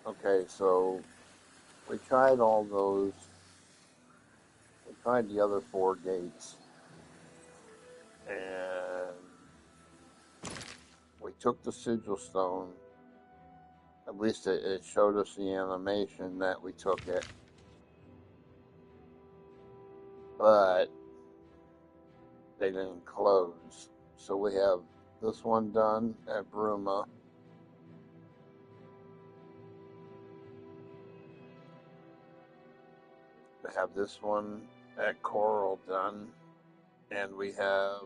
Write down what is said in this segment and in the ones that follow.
Okay, so we tried all those. We tried the other four gates, and we took the sigil stone. At least it showed us the animation that we took it, but they didn't close. So we have this one done at Bruma. We have this one at Coral done, and we have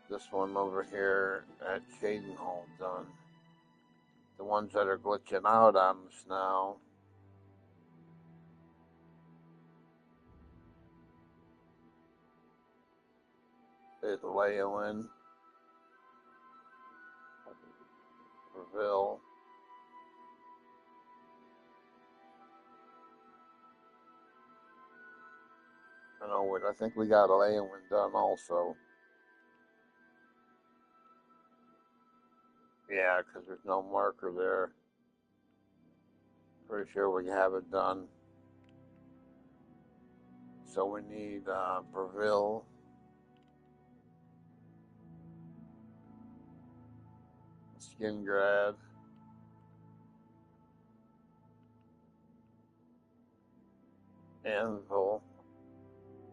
this one over here at Shaden Hall done. The ones that are glitching out on us now is Leolin, Reveal, and Owen. I think we got Leolin done also. Yeah, because there's no marker there. Pretty sure we have it done. So we need Breville, Skingrad, Anvil,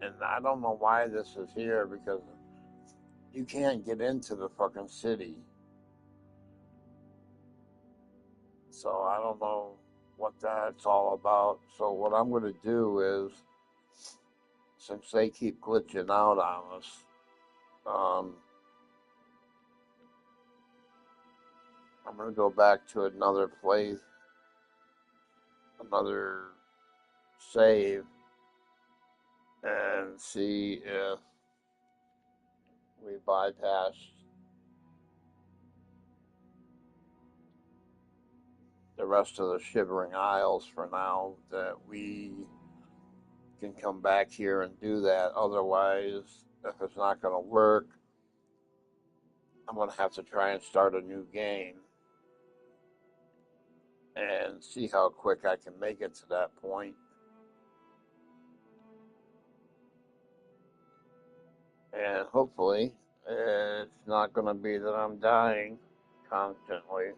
and I don't know why this is here because you can't get into the fucking city. So I don't know what that's all about. So what I'm going to do is, since they keep glitching out on us, I'm going to go back to another place, another save, and see if we bypass the rest of the Shivering Isles for now, that we can come back here and do that. Otherwise, if it's not going to work, I'm going to have to try and start a new game and see how quick I can make it to that point. And hopefully, it's not going to be that I'm dying constantly.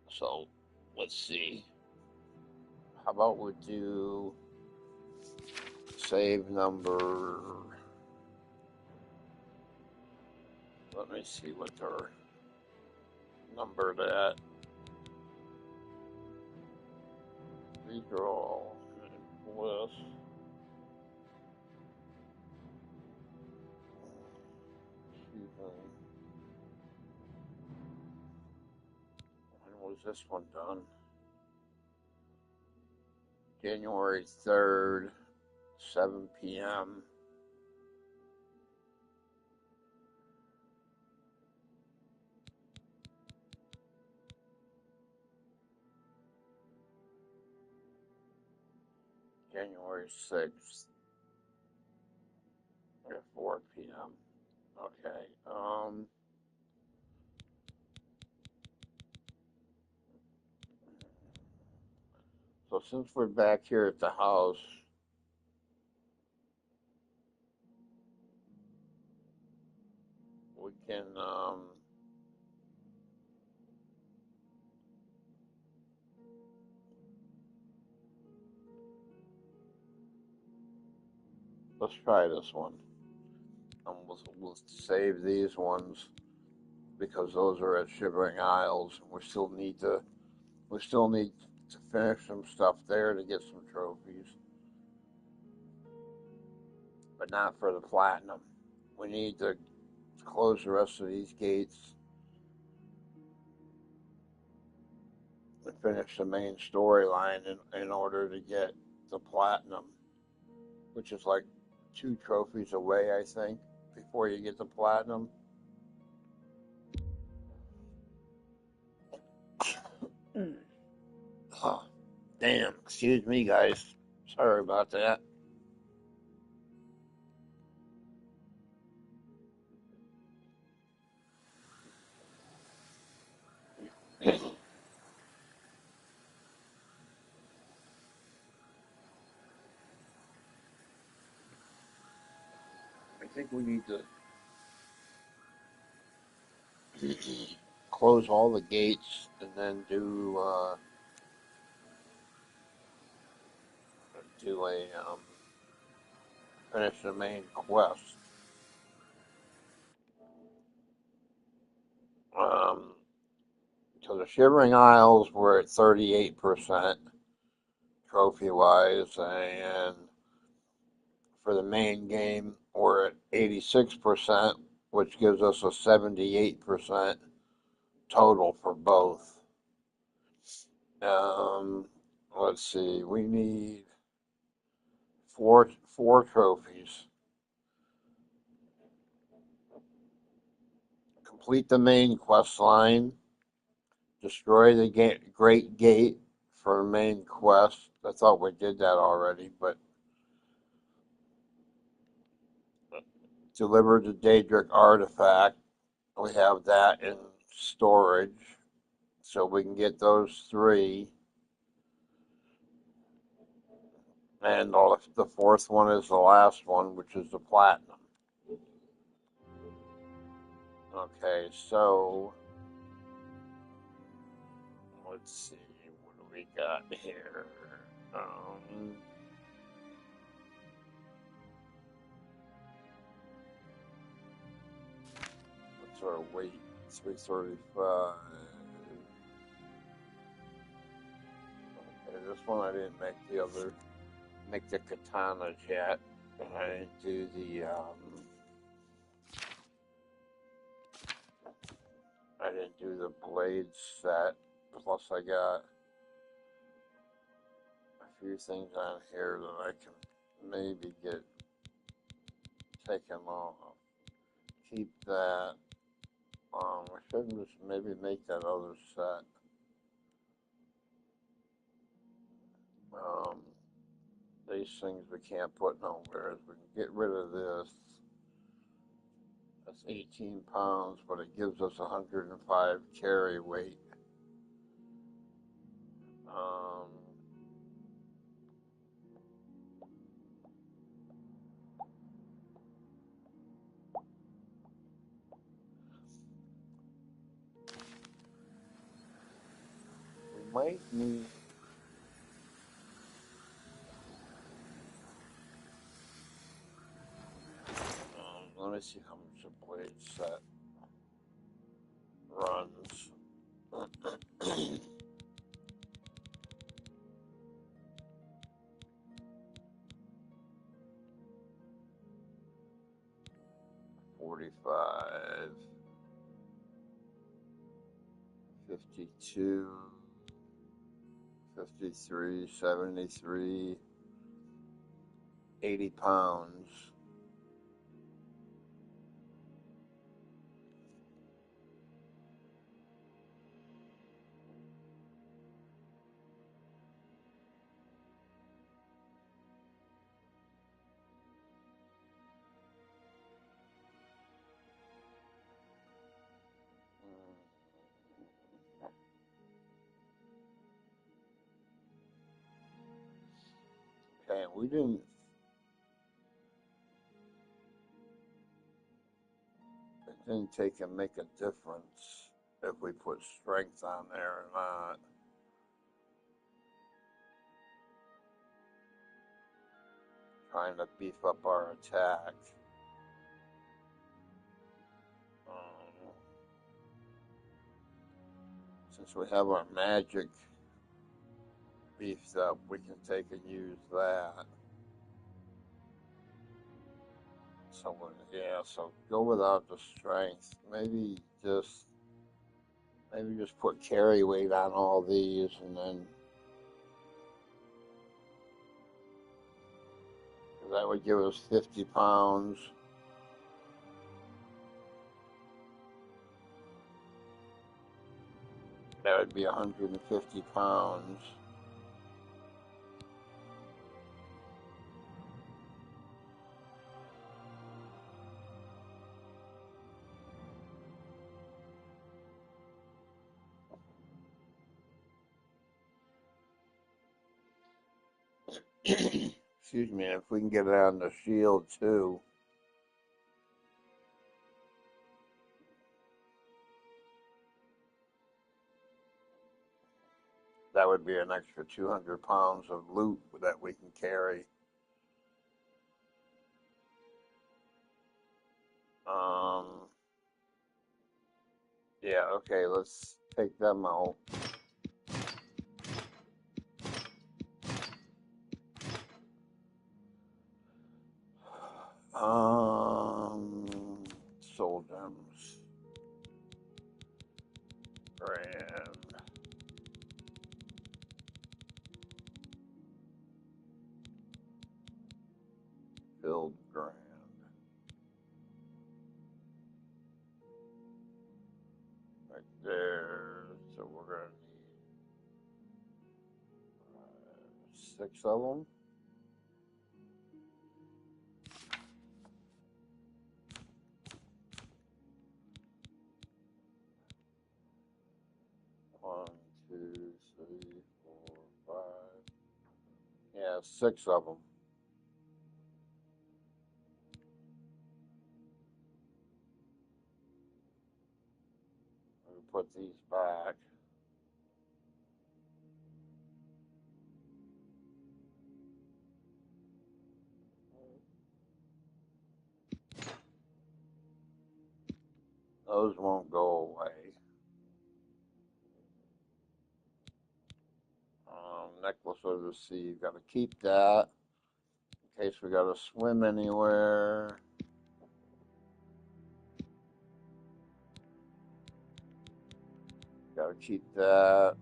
So, let's see. How about we do save number. Let me see what they're numbered at. Redraw list. When was this one done? January 3rd, 7 p.m. January 6th at 4 p.m. Okay. So since we're back here at the house, we can let's try this one. We'll save these ones because those are at Shivering Isles, and we still need to finish some stuff there to get some trophies, but not for the platinum. We need to close the rest of these gates and finish the main storyline in order to get the platinum, which is like 2 trophies away, I think, before you get the platinum. Oh, damn, excuse me, guys. Sorry about that. think we need to close all the gates and then do a finish the main quest. Um, so the Shivering Isles were at 38% trophy wise, and for the main game we're at 86%, which gives us a 78% total for both. Um, let's see, we need four trophies. Complete the main quest line. Destroy the Great Gate for main quest. I thought we did that already, but deliver the Daedric artifact. We have that in storage, so we can get those three. And the fourth one is the last one, which is the platinum. Okay, so let's see, what do we got here? What's our weight? 335. Okay, this one I didn't make the katanas yet. I didn't do the blade set. Plus I got a few things on here that I can maybe get taken off. Keep that. I should just maybe make that other set. These things we can't put nowhere. We can get rid of this. That's 18 pounds, but it gives us 105 carry weight. Um, we might need. Let me see how much a blade set runs. 45, 52, 53, 73, 80 pounds. Okay, we didn't. It didn't take and make a difference if we put strength on there or not. Trying to beef up our attack. Since we have our magic beefed up, we can take and use that. So yeah, so go without the strength. Maybe just put carry weight on all these, and then that would give us 50 pounds. That would be 150 pounds. Excuse me, if we can get it on the shield too. that would be an extra 200 pounds of loot that we can carry. Yeah, okay, let's take them out. Soul gems. Grand. Build grand. Right there. So we're going to need 6 of them. One, two, three, 4, 5. Yeah, 6 of them. Put these back. Those won't go away. Necklace of the Sea, got to keep that in case we got to swim anywhere. Got to keep that.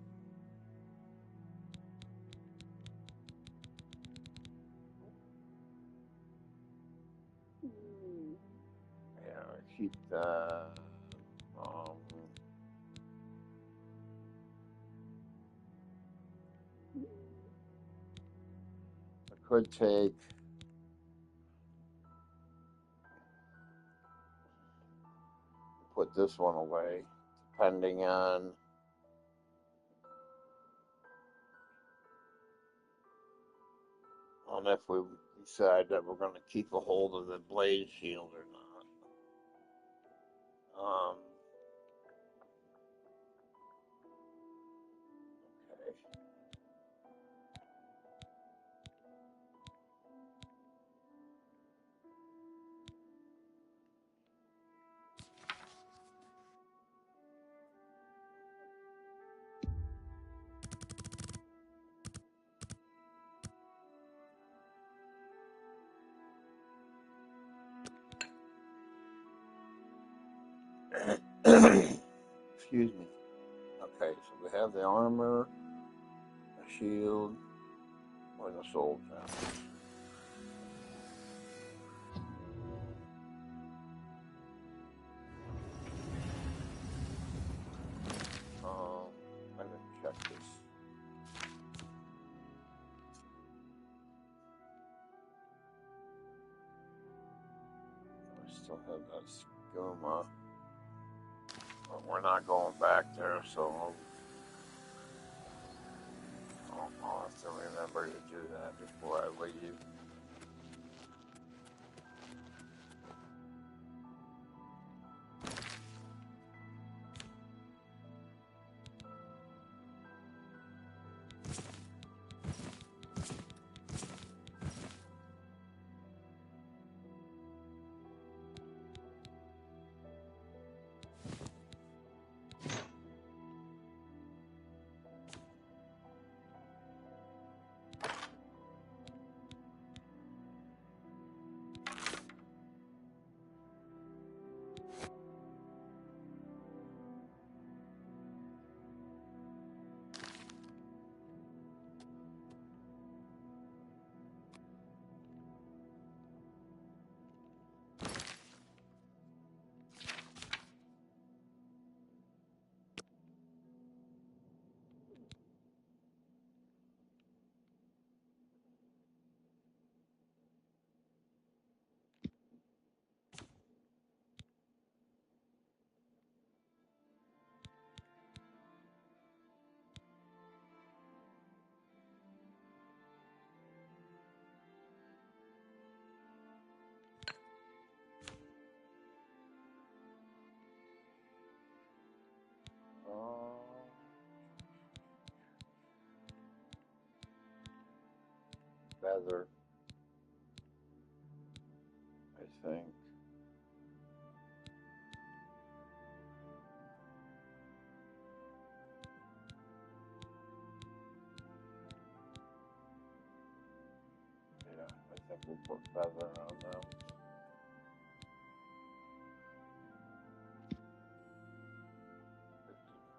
Yeah, keep that. I could put this one away, depending on if we decide that we're going to keep a hold of the blade shield or not. Okay. Excuse me. Okay, so we have the armor, the shield, and the soul gem. I'm gonna check this. I still have that skooma. But we're not going back there, so I'll have to remember to do that before I leave. feather, I think. Yeah, I think we'll put feather on them.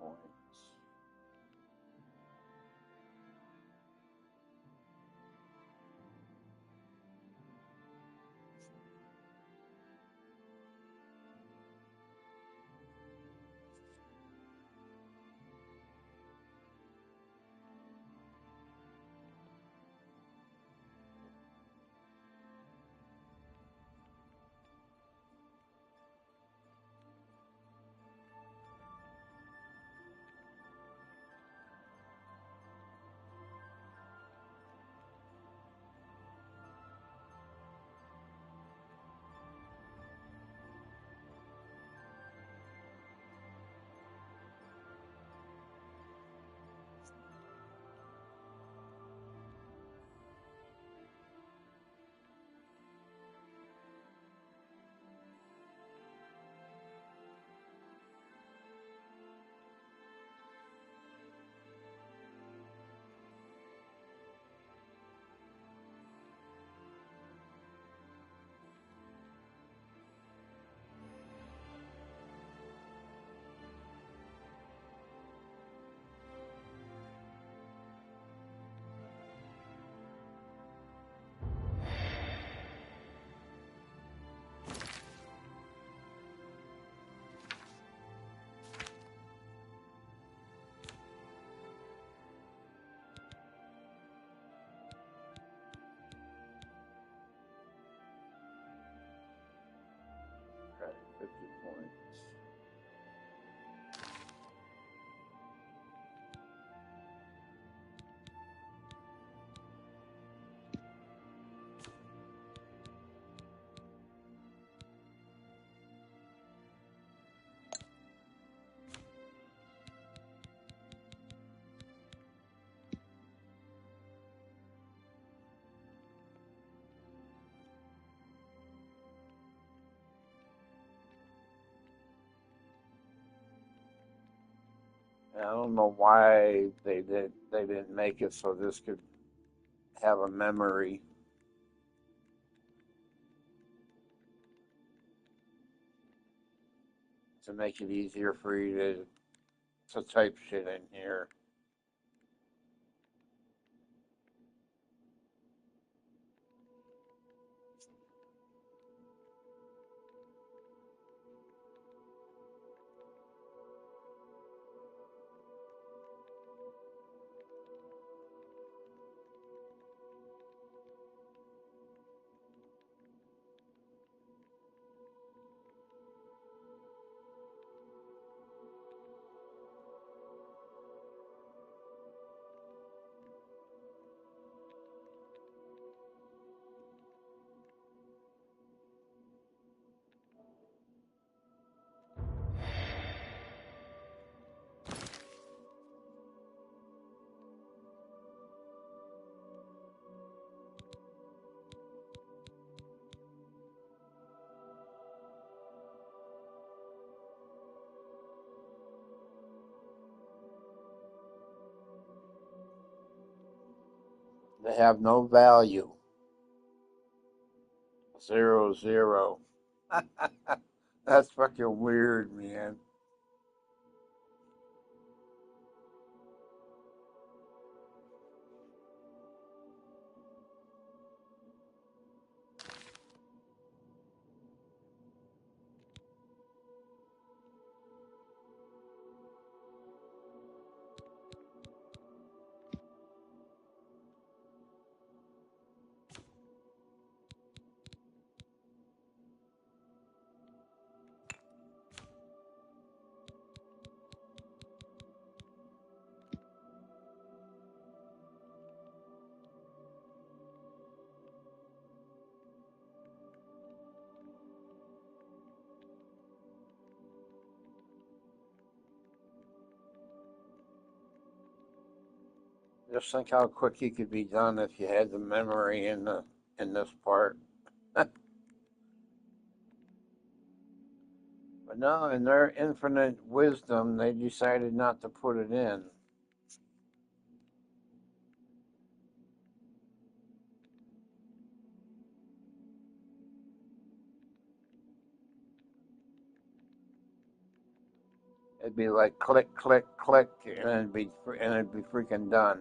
Points. Okay, 50 points. I don't know why they didn't make it so this could have a memory to make it easier for you to type shit in here. They have no value. 0, 0. That's fucking weird, man. Just think how quick you could be done if you had the memory in this part. But no, in their infinite wisdom, they decided not to put it in. It'd be like click, click, click, and it'd be freaking done.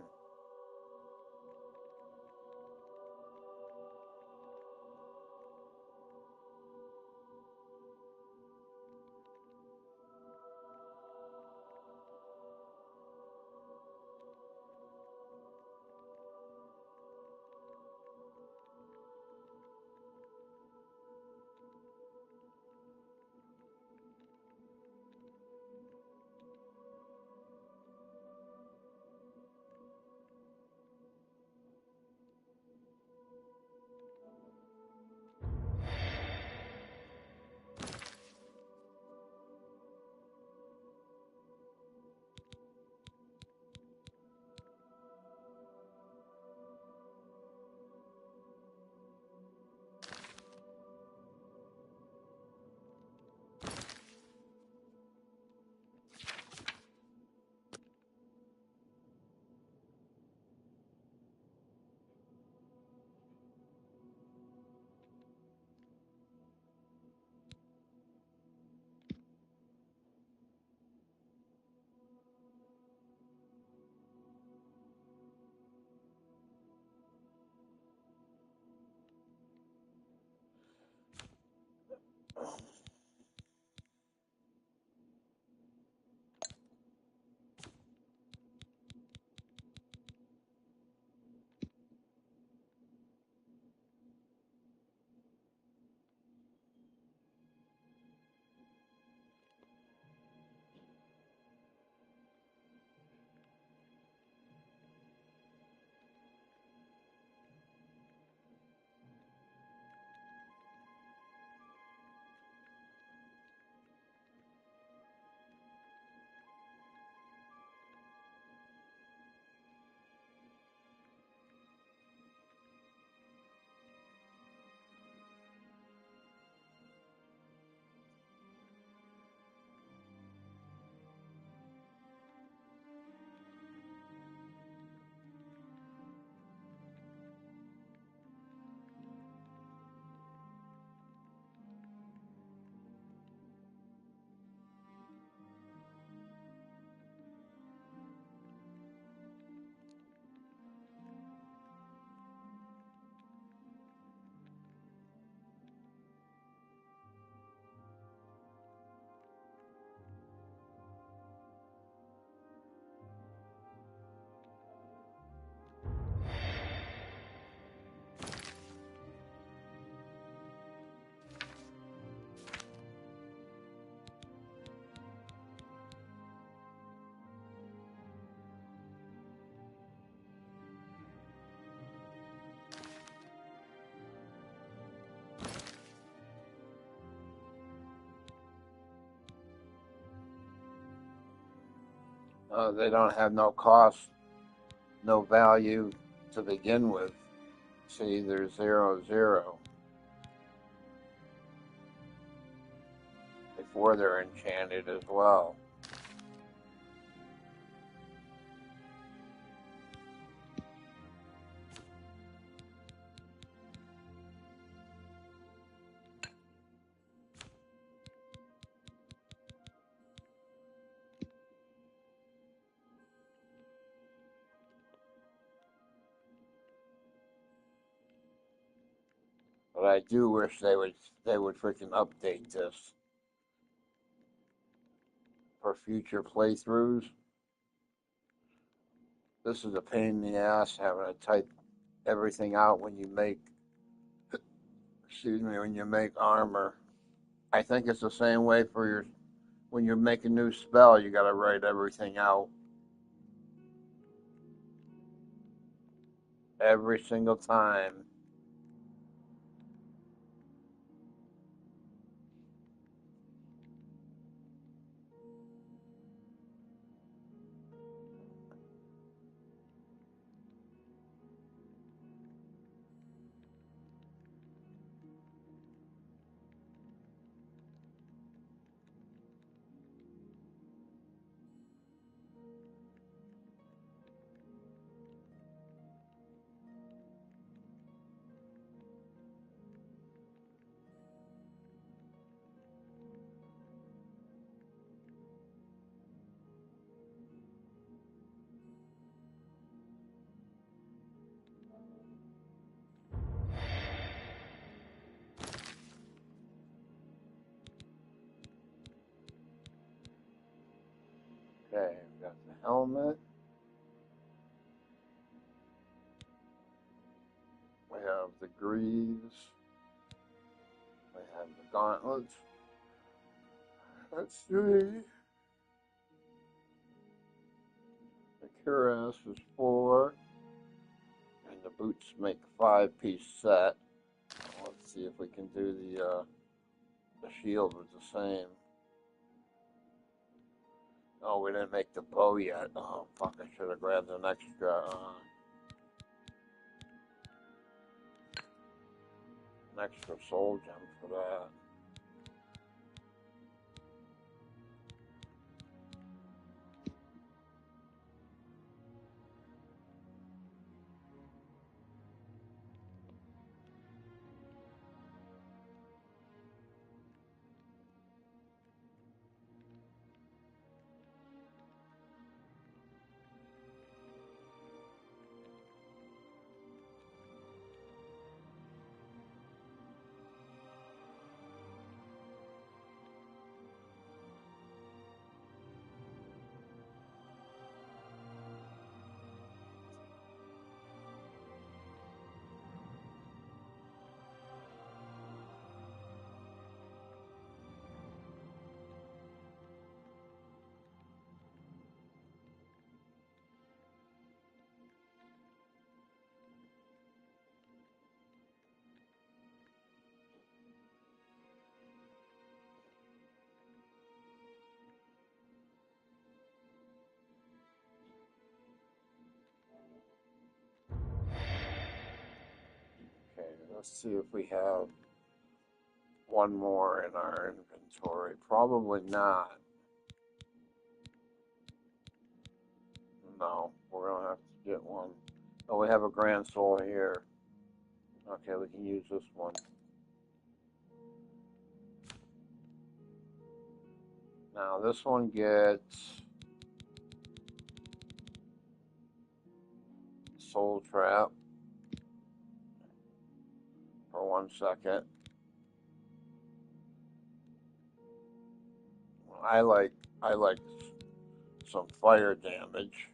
They don't have no cost, no value to begin with. See, they're 0, 0 before they're enchanted as well. But I do wish they would freaking update this for future playthroughs. This is a pain in the ass having to type everything out when you make, when you make armor. I think it's the same way for when you make a new spell, you got to write everything out every single time. Okay, we got the helmet. We have the greaves. We have the gauntlets. Let's see. The cuirass is 4. And the boots make a 5-piece set. Let's see if we can do the shield with the same. Oh, we didn't make the bow yet. Oh, fuck, I should have grabbed an extra soul gem for that. Okay, let's see if we have one more in our inventory. Probably not. No, we're gonna have to get one. Oh, we have a grand soul here. Okay, we can use this one. Now this one gets soul trap for 1 second. I like some fire damage.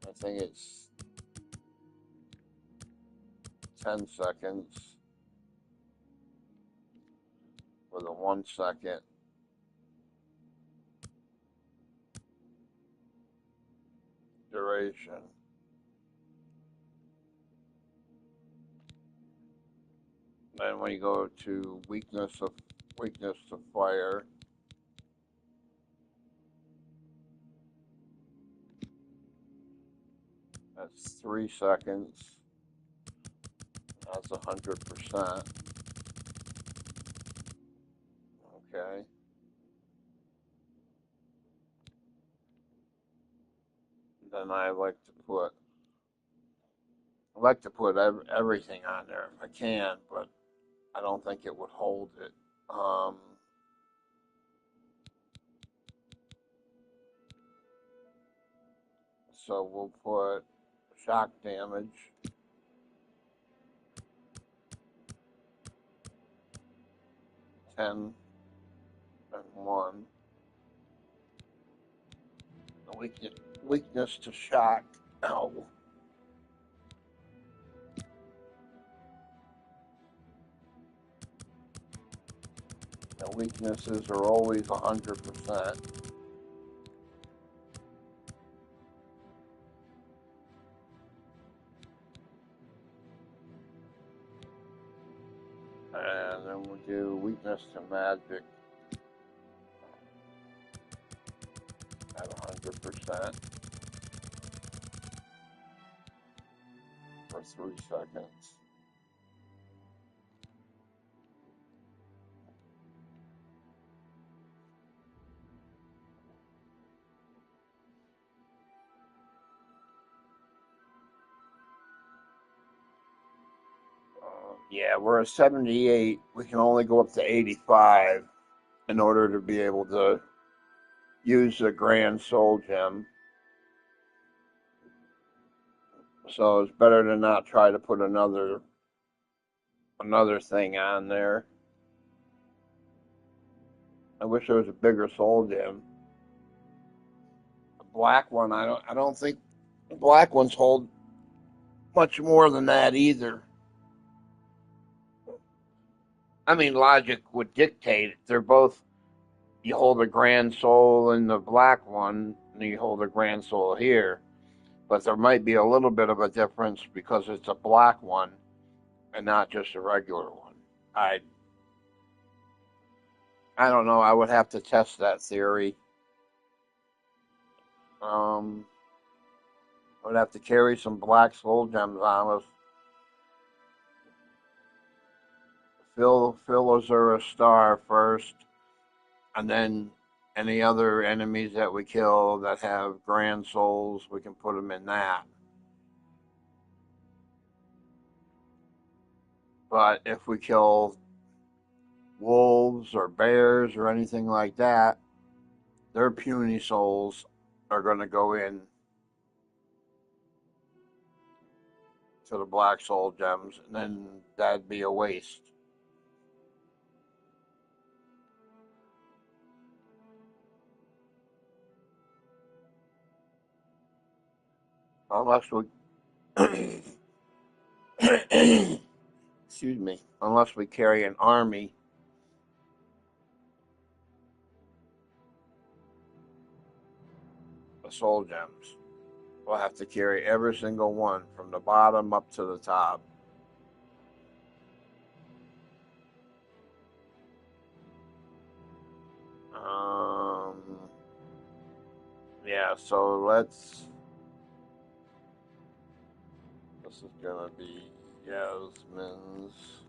I think it's 10 seconds for the 1 second duration. Then when you go to weakness to fire, that's 3 seconds. That's 100%. Okay. Then I like to put everything on there if I can, but I don't think it would hold it. So we'll put shock damage, 10 and 1. The weakness to shock. Ow. The weaknesses are always 100%. And then we'll do weakness to magic at 100% for 3 seconds. Yeah, we're at 78. We can only go up to 85 in order to be able to use the Grand Soul Gem. So it's better to not try to put another thing on there. I wish there was a bigger soul gem. The black one, I don't think the black ones hold much more than that either. I mean, logic would dictate they're both. You hold a grand soul in the black one, and you hold a grand soul here. But there might be a little bit of a difference because it's a black one and not just a regular one. I I don't know. I would have to test that theory. Um, I would have to carry some black soul gems on us. Fill Azura Star first, and then any other enemies that we kill that have grand souls, we can put them in that. But if we kill wolves or bears or anything like that, their puny souls are going to go in to the black soul gems, and then that'd be a waste. Unless we, excuse me, unless we carry an army of soul gems. We'll have to carry every single one from the bottom up to the top. Um, yeah, so let's. This is gonna be Yasmin's.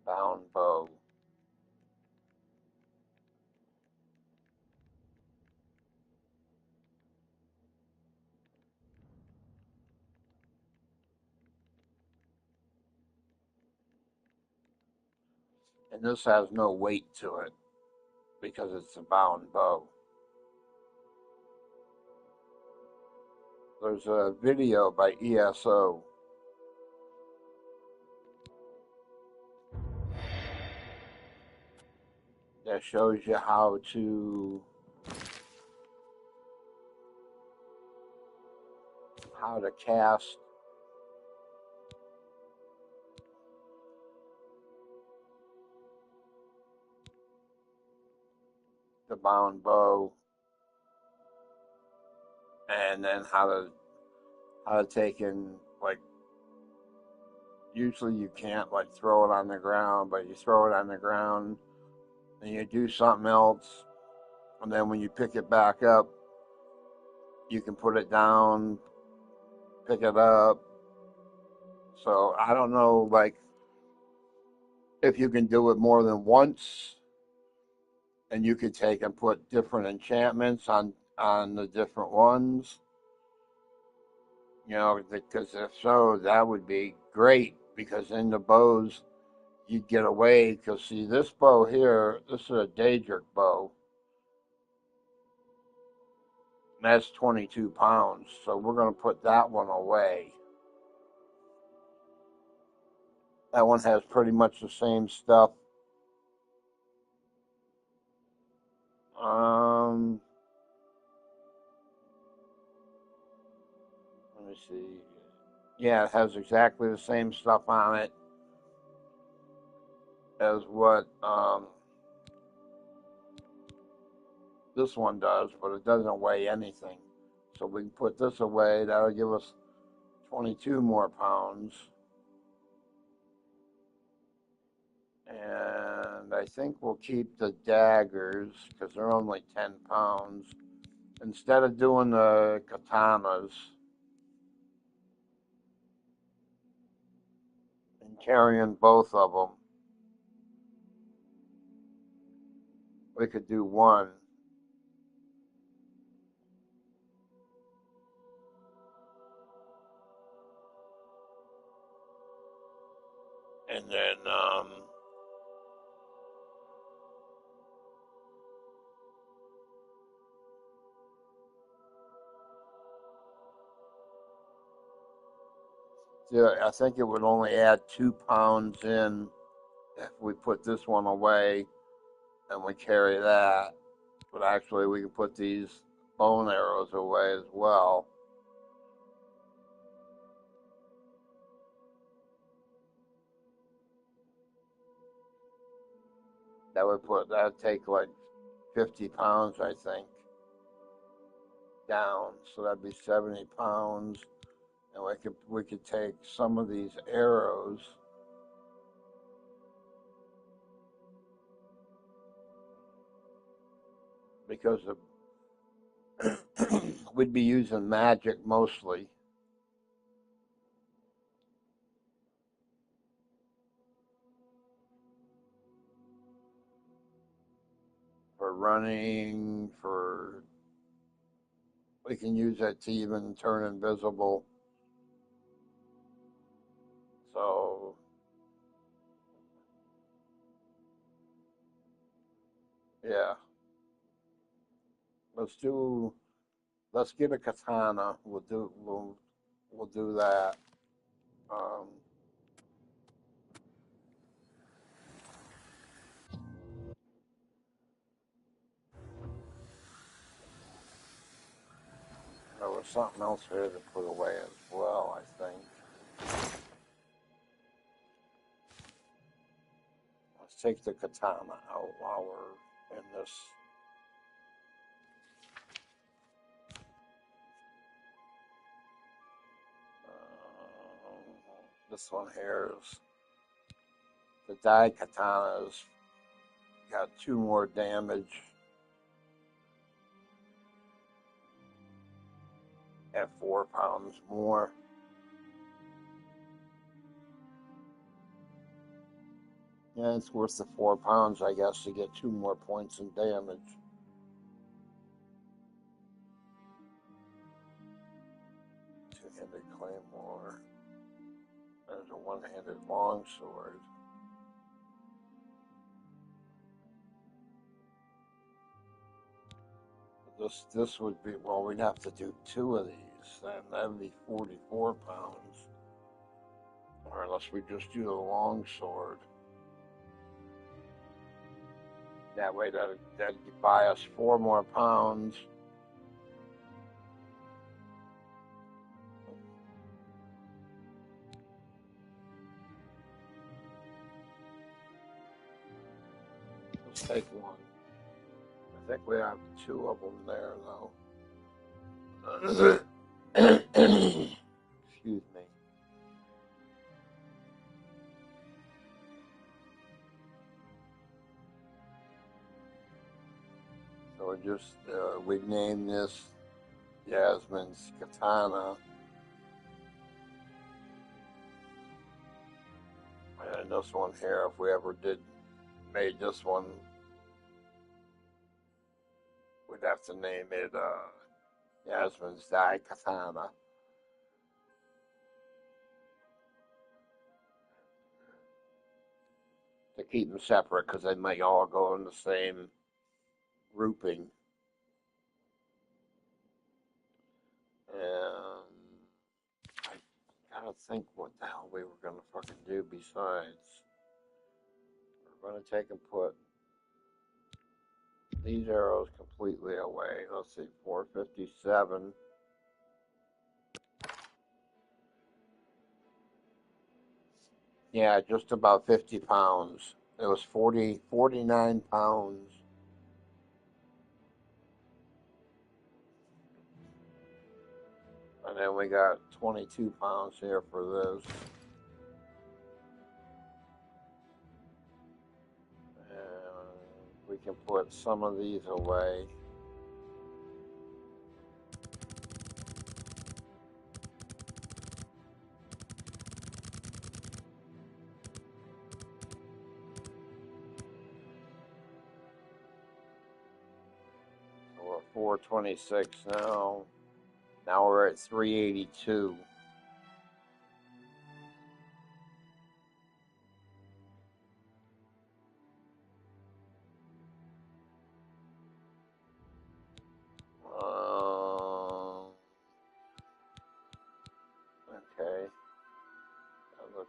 Bound bow. And this has no weight to it because it's a bound bow. There's a video by ESO that shows you how to cast the bound bow, and then how to take in, like, usually you can't like throw it on the ground, but you throw it on the ground and you do something else, and then when you pick it back up, you can put it down, pick it up. So I don't know, like, if you can do it more than once, and you could take and put different enchantments on the different ones. Because if so, that would be great. Because in the bows, you'd get away. Because see, this bow here, this is a Daedric bow. And that's 22 pounds. So we're going to put that one away. That one has pretty much the same stuff. Um, Let me see. Yeah, it has exactly the same stuff on it as what this one does, but it doesn't weigh anything. So we can put this away. That'll give us 22 more pounds. And I think we'll keep the daggers because they're only 10 pounds. Instead of doing the katanas and carrying both of them, we could do one. And then yeah, I think it would only add 2 pounds in if we put this one away and we carry that. But actually, we can put these bone arrows away as well. That'd take like 50 pounds, I think, down. So that'd be 70 pounds. And we could take some of these arrows because we'd be using magic mostly for running. We can use that to even turn invisible. So yeah, let's get a katana. We'll do that. Um, there was something else here to put away as well, I think. Let's take the katana out while we're in this. This one here is the Dai Katana's got 2 more damage at 4 pounds more. Yeah, it's worth the 4 pounds, I guess, to get 2 more points in damage. Two-handed claymore. There's a one-handed longsword. This would be, well, we'd have to do 2 of these, then that'd be 44 pounds. Or unless we just do the longsword. That way that'd buy us 4 more pounds. Let's take one. I think we have 2 of them there, though. Excuse me. So we name this Yasmin's Katana. And this one here, if we ever made this one, we'd have to name it Yasmin's Dai Katana. To keep them separate because they might all go in the same grouping. And I gotta think what the hell we were gonna fucking do besides. We're gonna take and put these arrows completely away. Let's see, 457. Yeah, just about 50 pounds. It was 49 pounds. And then we got 22 pounds here for this. And we can put some of these away. So we're at 426 now. Now we're at 382.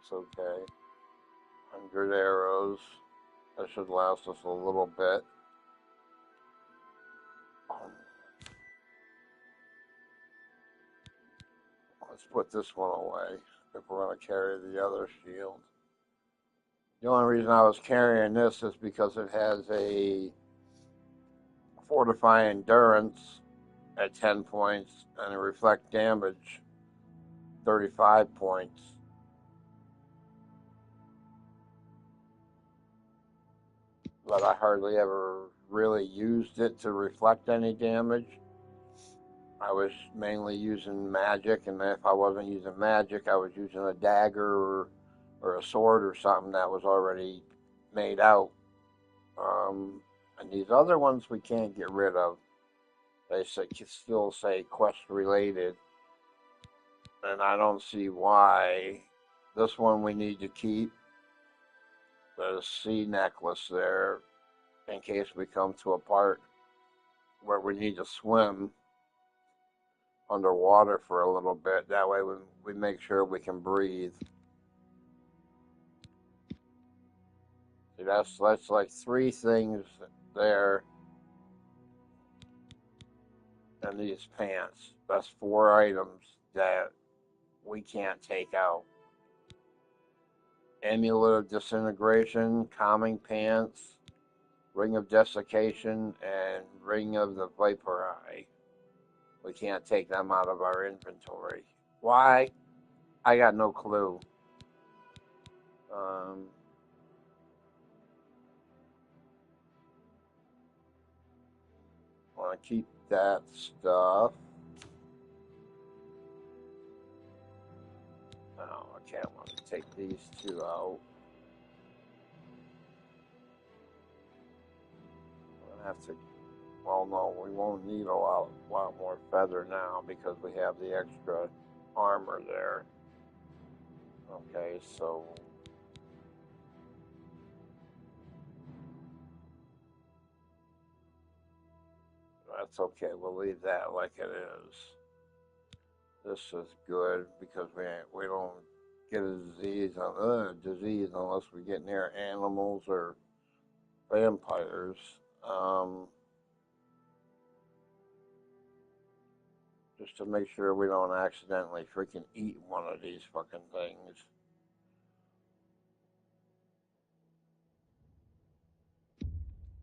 That's okay. 100 arrows. That should last us a little bit. Let's put this one away if we're going to carry the other shield. The only reason I was carrying this is because it has a fortify endurance at 10 points and a reflect damage 35 points. But I hardly ever really used it to reflect any damage. I was mainly using magic, and if I wasn't using magic, I was using a dagger or a sword or something that was already made out. And these other ones we can't get rid of. They still say quest related, and I don't see why. This one we need to keep. The sea necklace there, in case we come to a part where we need to swim underwater for a little bit. That way we make sure we can breathe. See, that's like 3 things there. And these pants. That's 4 items that we can't take out. Amulet of Disintegration, Calming Pants, Ring of Desiccation, and Ring of the Viper Eye. We can't take them out of our inventory. Why? I got no clue. Want to keep that stuff. No, I can't want to take these 2 out. I'm going to have to. Well, no, we won't need a lot more feather now because we have the extra armor there. Okay, so that's okay. We'll leave that like it is. This is good because we don't get a disease unless we get near animals or vampires. Just to make sure we don't accidentally freaking eat one of these fucking things.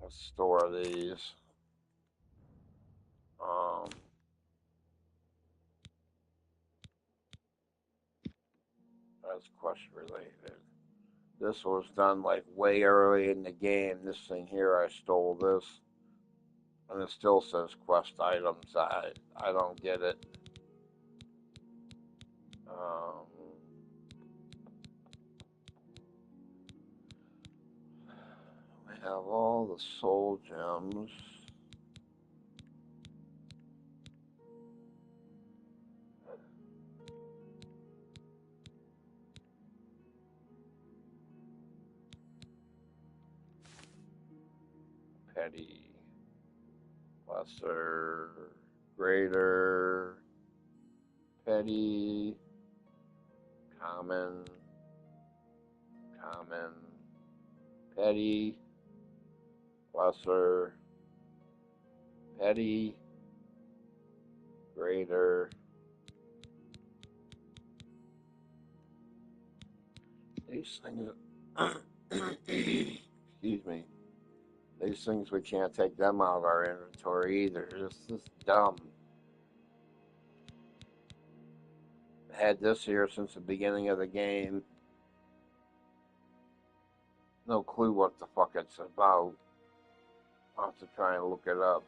Let's store these. That's quest related. This was done like way early in the game. This thing here, I stole this. And it still says quest items. I don't get it. We have all the soul gems. Petty, lesser, greater, petty, common, petty, lesser, petty, greater. These things, excuse me. These things, we can't take them out of our inventory either. This is dumb. I had this here since the beginning of the game. No clue what the fuck it's about. I'll have to try and look it up.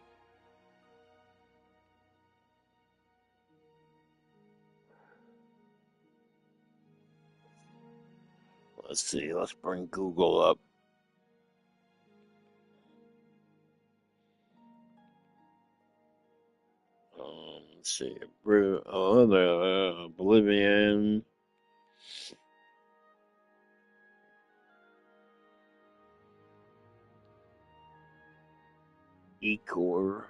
Let's see. Let's bring Google up. Let's see. The Oblivion. Ecor.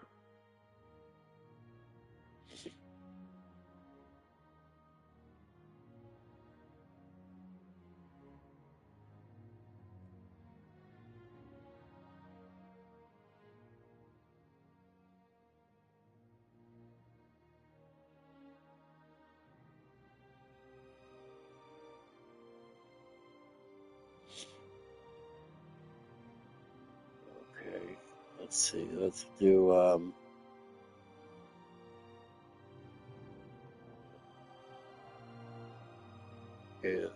let's see. Let's do is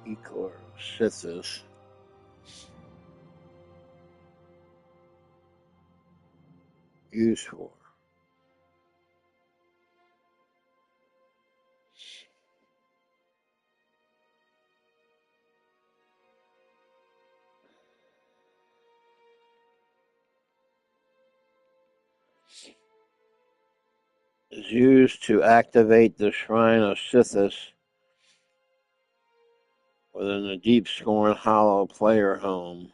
Ecor Sithis used for? Is used to activate the Shrine of Sithis within the Deep Scorn Hollow player home.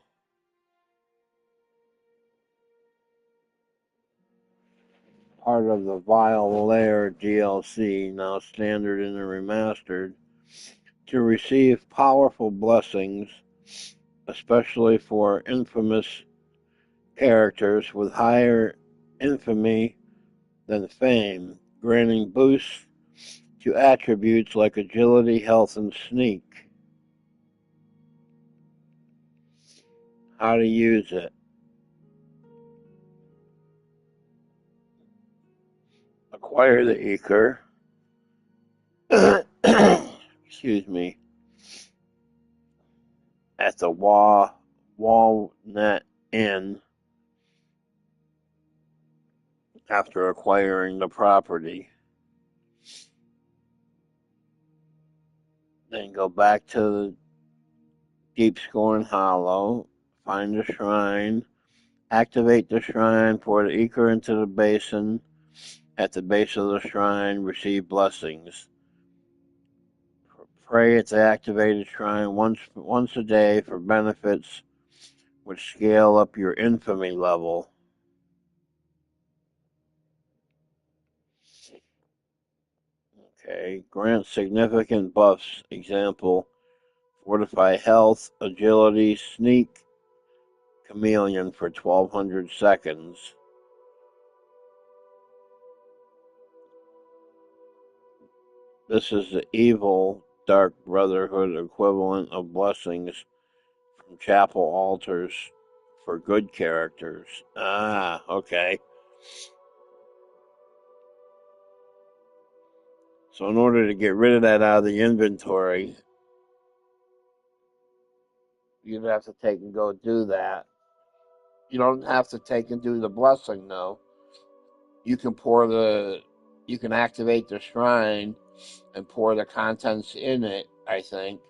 Part of the Vile Lair DLC, now standard in the remastered, to receive powerful blessings, especially for infamous characters with higher infamy than fame, granting boosts to attributes like agility, health, and sneak. How to use it. Acquire the Eker. Excuse me. At the Walnut Inn after acquiring the property. Then go back to the Deep Scorn Hollow, find the shrine, activate the shrine, pour the Eker into the basin. At the base of the shrine, receive blessings. Pray at the activated shrine once a day for benefits which scale up your infamy level. Okay, grant significant buffs. Example, fortify health, agility, sneak, chameleon for 1200 seconds. This is the evil Dark Brotherhood equivalent of blessings from chapel altars for good characters. Ah, okay. So in order to get rid of that out of the inventory, you'd have to take and go do that. You don't have to take and do the blessing though. You can you can activate the shrine and pour the contents in it, I think.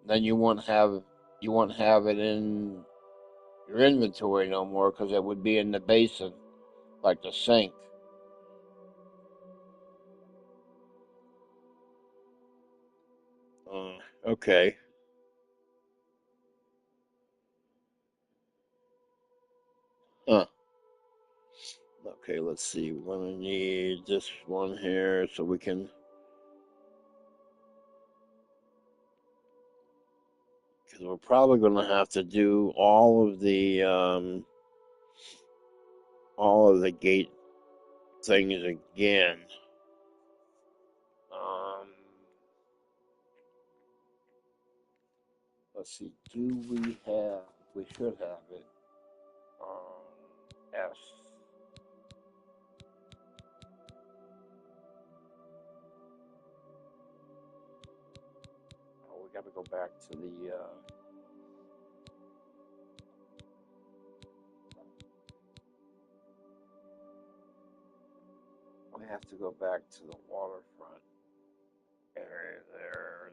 Then you won't have it in your inventory no more because it would be in the basin, like the sink. Okay. Huh. Okay, let's see. We're gonna need this one here so we can. Because we're probably gonna have to do all of the gate things again. Let's see. Do we have? We should have it. S. Oh, we got to go back to the. We have to go back to the waterfront area there.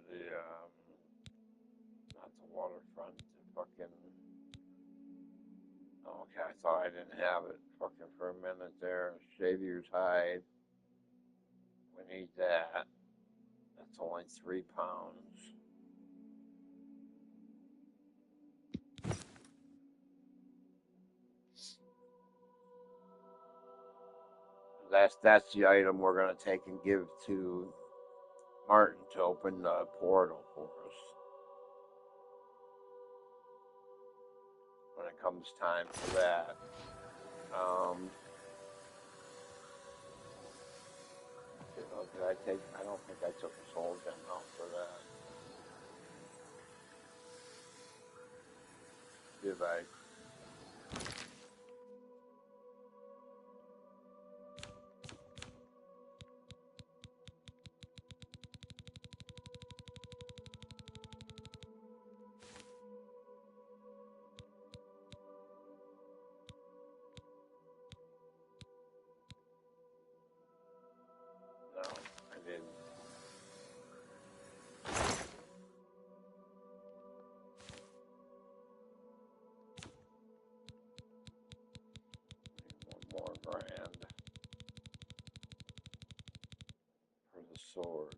Not the waterfront. The fucking. Oh, okay, I thought I didn't have it. Fucking for a minute there. Savior's hide. We need that. That's only 3 pounds. That's the item we're gonna take and give to Martin to open the portal for us when it comes time for that. Did I take? I don't think I took a soul gem out for that. $4,000 for the sword.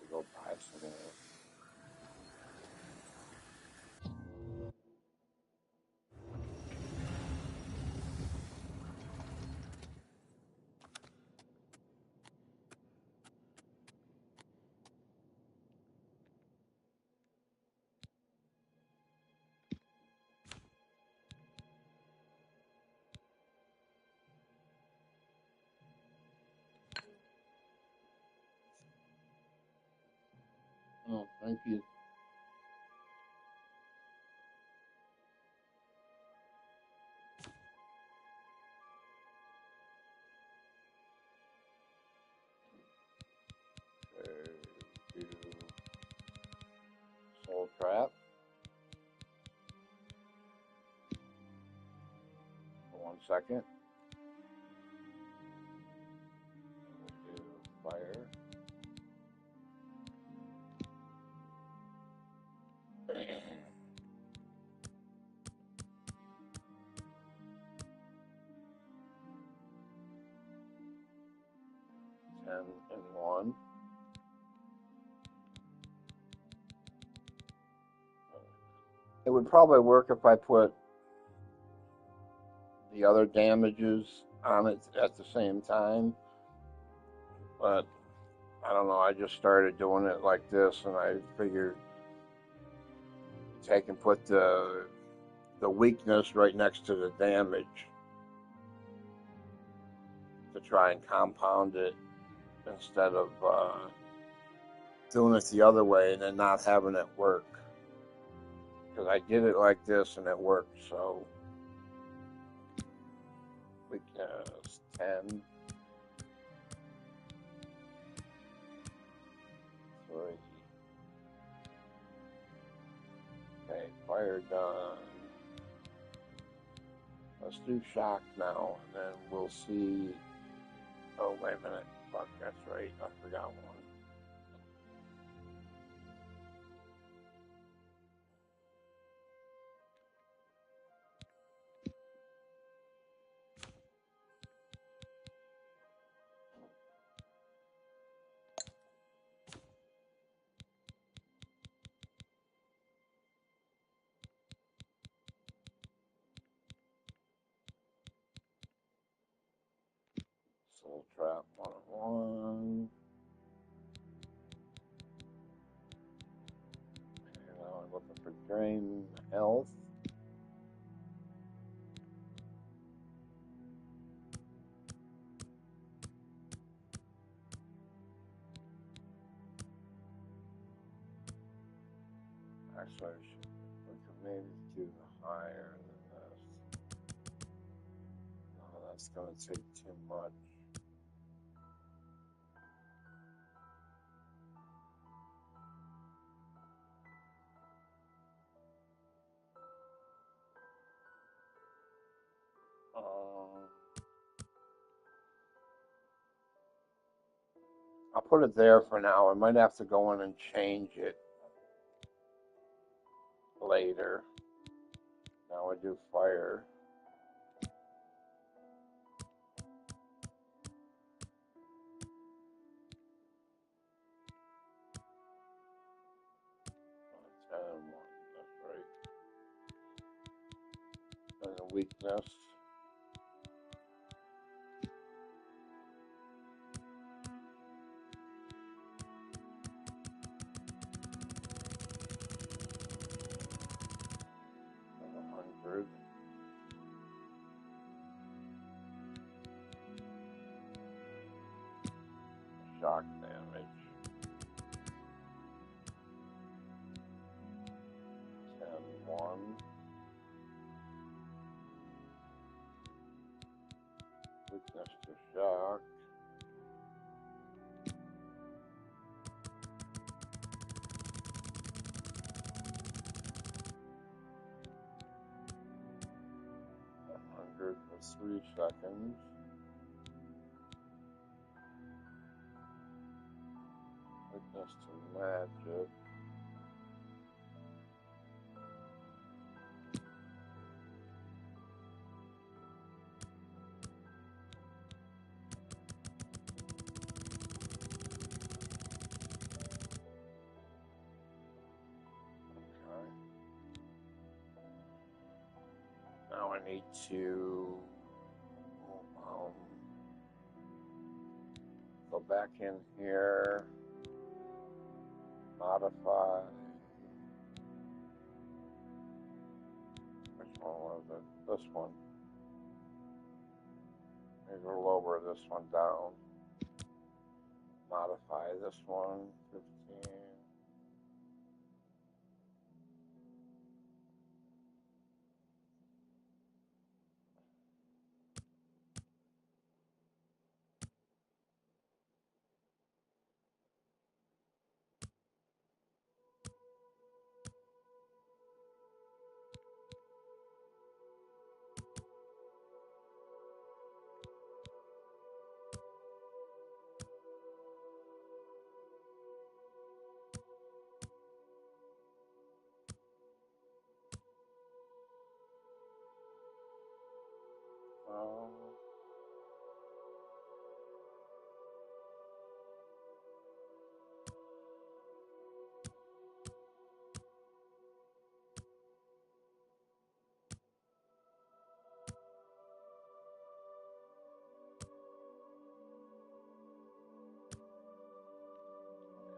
Go buy some more. Oh, thank you. Do soul trap for 1 second. We'll do fire. Ten and 1. It would probably work if I put the other damages on it at the same time, but I don't know. I just started doing it like this, and I figured I can put the weakness right next to the damage to try and compound it instead of doing it the other way and then not having it work. Because I did it like this and it worked. So weakness 10, 3. Okay, fire done. Let's do shock now, and then we'll see. Oh, wait a minute. Fuck, that's right. I forgot one. Soul trap 101. And now I'm looking for drain health. Actually, we could maybe do higher than this. No, that's going to take too much. I'll put it there for now. I might have to go in and change it later. Now I do fire. That's right. And a weakness. And 100. Shock damage. 10, 1. Weakness to shock. $100. for 3 seconds. Witness to magic. Now I need to go back in here, modify. Which one was it? This one. Maybe we'll lower this one down. Modify this one, 15.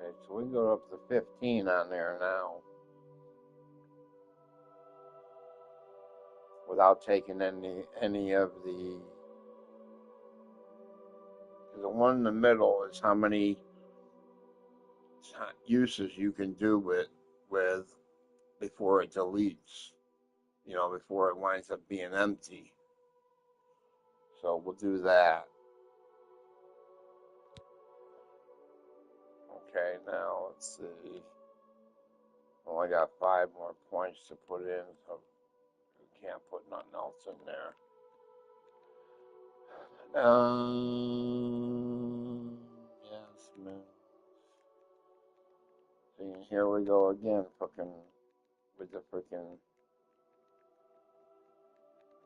Okay, so we go up to 15 on there now. Without taking any of the one in the middle is how many uses you can do with before it deletes, before it winds up being empty. So we'll do that. Okay, now let's see. Only got 5 more points to put in, so we can't put nothing else in there. Yes, man. See, here we go again, fucking with the freaking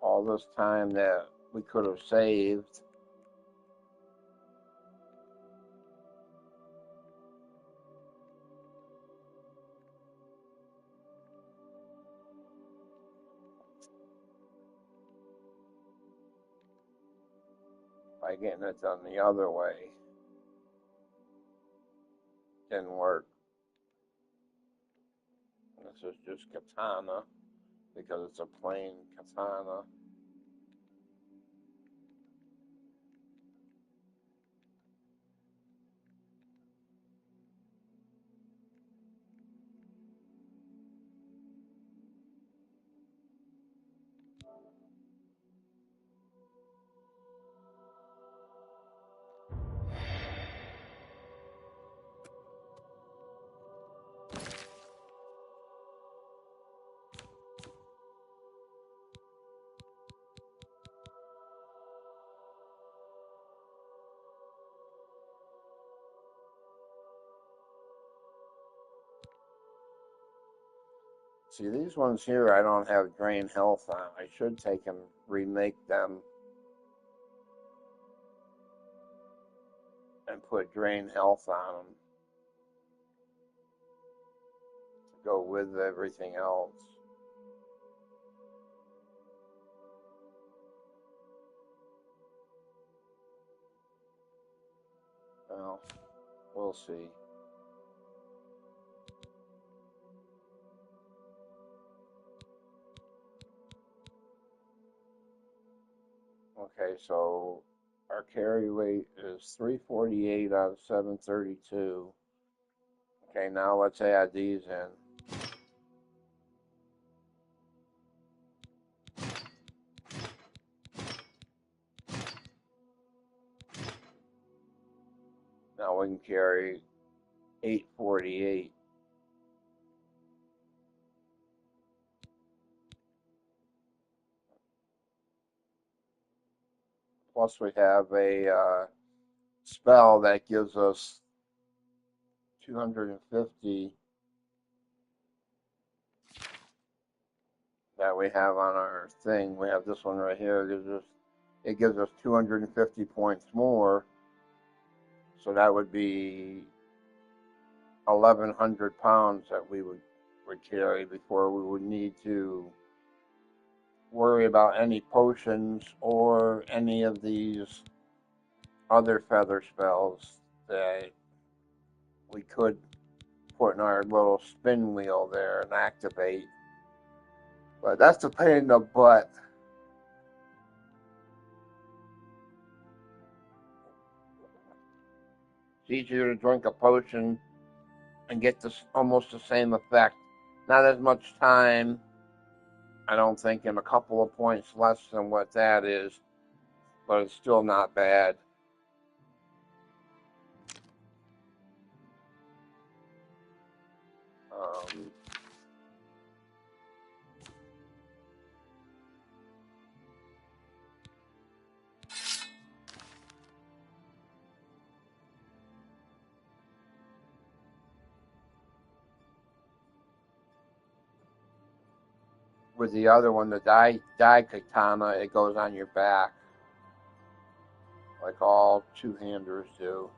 all this time that we could have saved. By getting it done the other way. Didn't work. This is just katana because it's a plain katana. See, these ones here, I don't have drain health on. I should take them, remake them, and put drain health on them to go with everything else. Well, we'll see. Okay, so our carry weight is 348 out of 732. Okay, now let's add these in. Now we can carry 848. Plus, we have a spell that gives us 250 that we have on our thing. We have this one right here. It gives us 250 points more. So that would be 1,100 pounds that we would carry before we would need to worry about any potions or any of these other feather spells that we could put in our little spin wheel there and activate. But that's a pain in the butt. It's easier to drink a potion and get this almost the same effect. Not as much time, I don't think, and a couple of points less than what that is, but it's still not bad. Um, with the other one, the die katana, it goes on your back, like all two-handers do.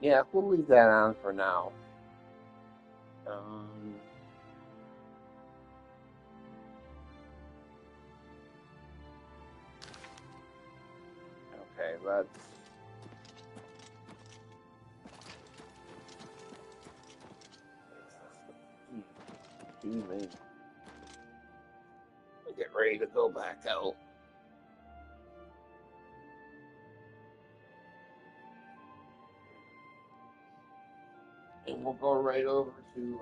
Yeah, we'll leave that on for now. Okay, let's. Excuse me. Get ready to go back out. And we'll go right over to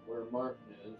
where Martin is.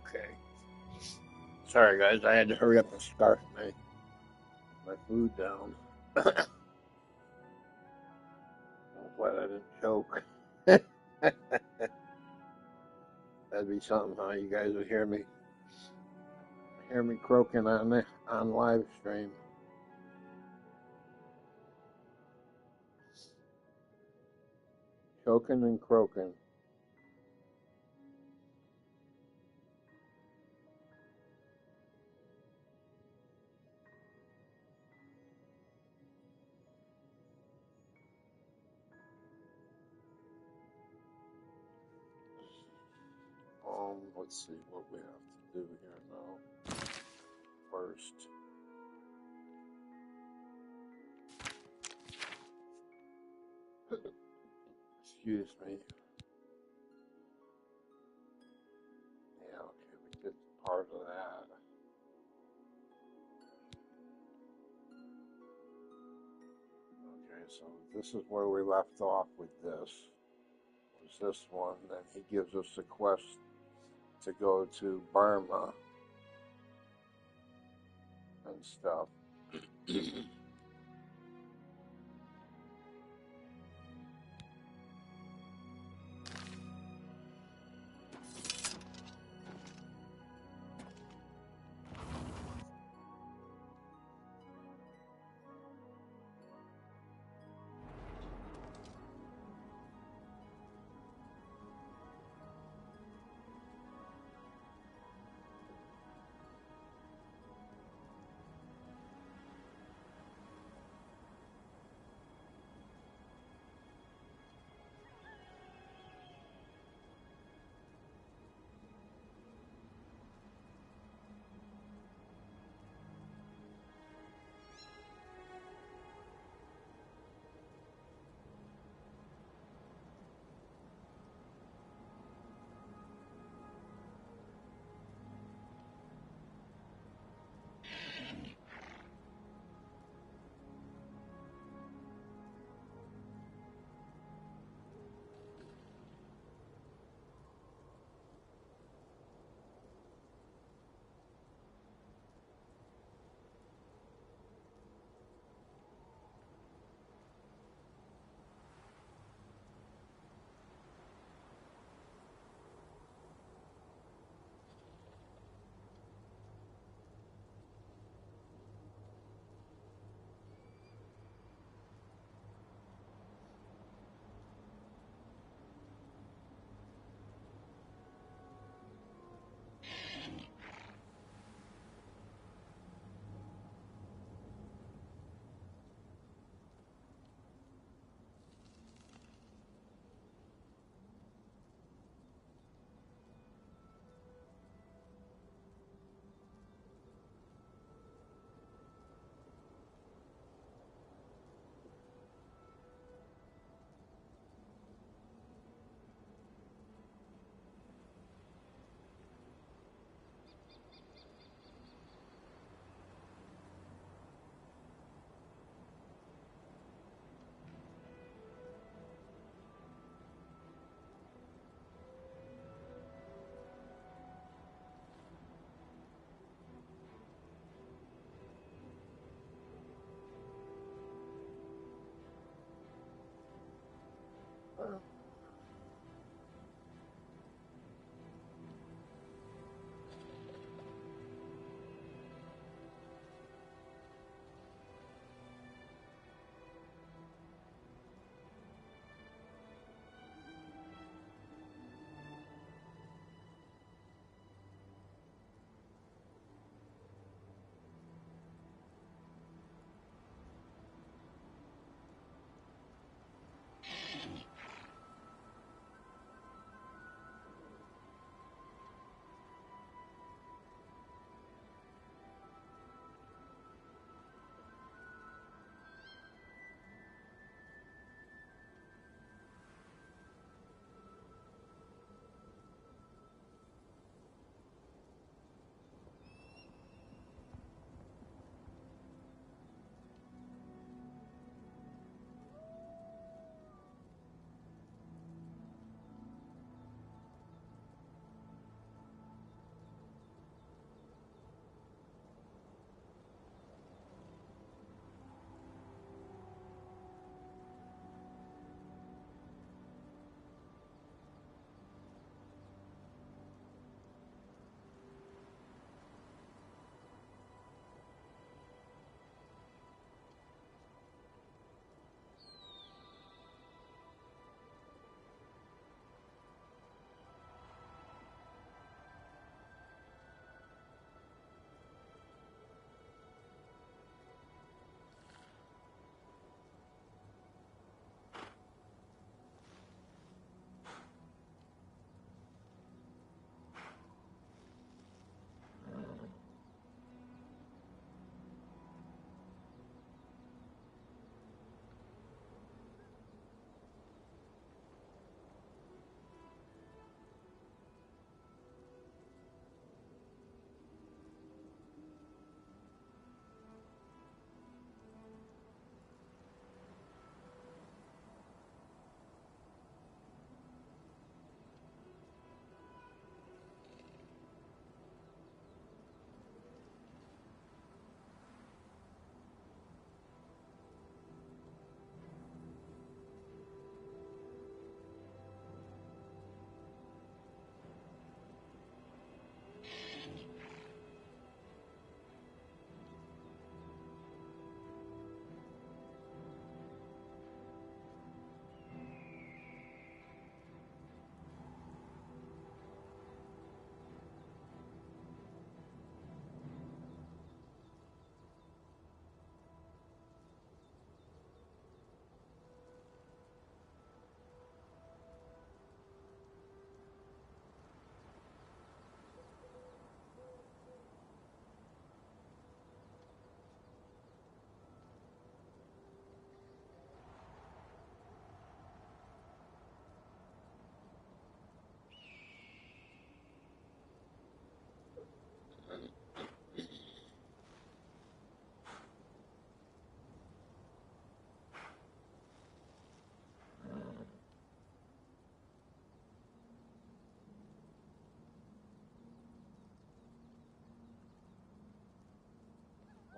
Okay. Sorry, guys. I had to hurry up and scarf my food down. I'm glad I didn't choke. That'd be something, huh? You guys would hear me croaking on live stream. Choking and croaking. Let's see what we have to do here now. First. Excuse me. Yeah, okay, we did part of that. Okay, so this is where we left off with this. Was this one? Then he gives us a quest to go to Burma and stuff.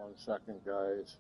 1 second, guys.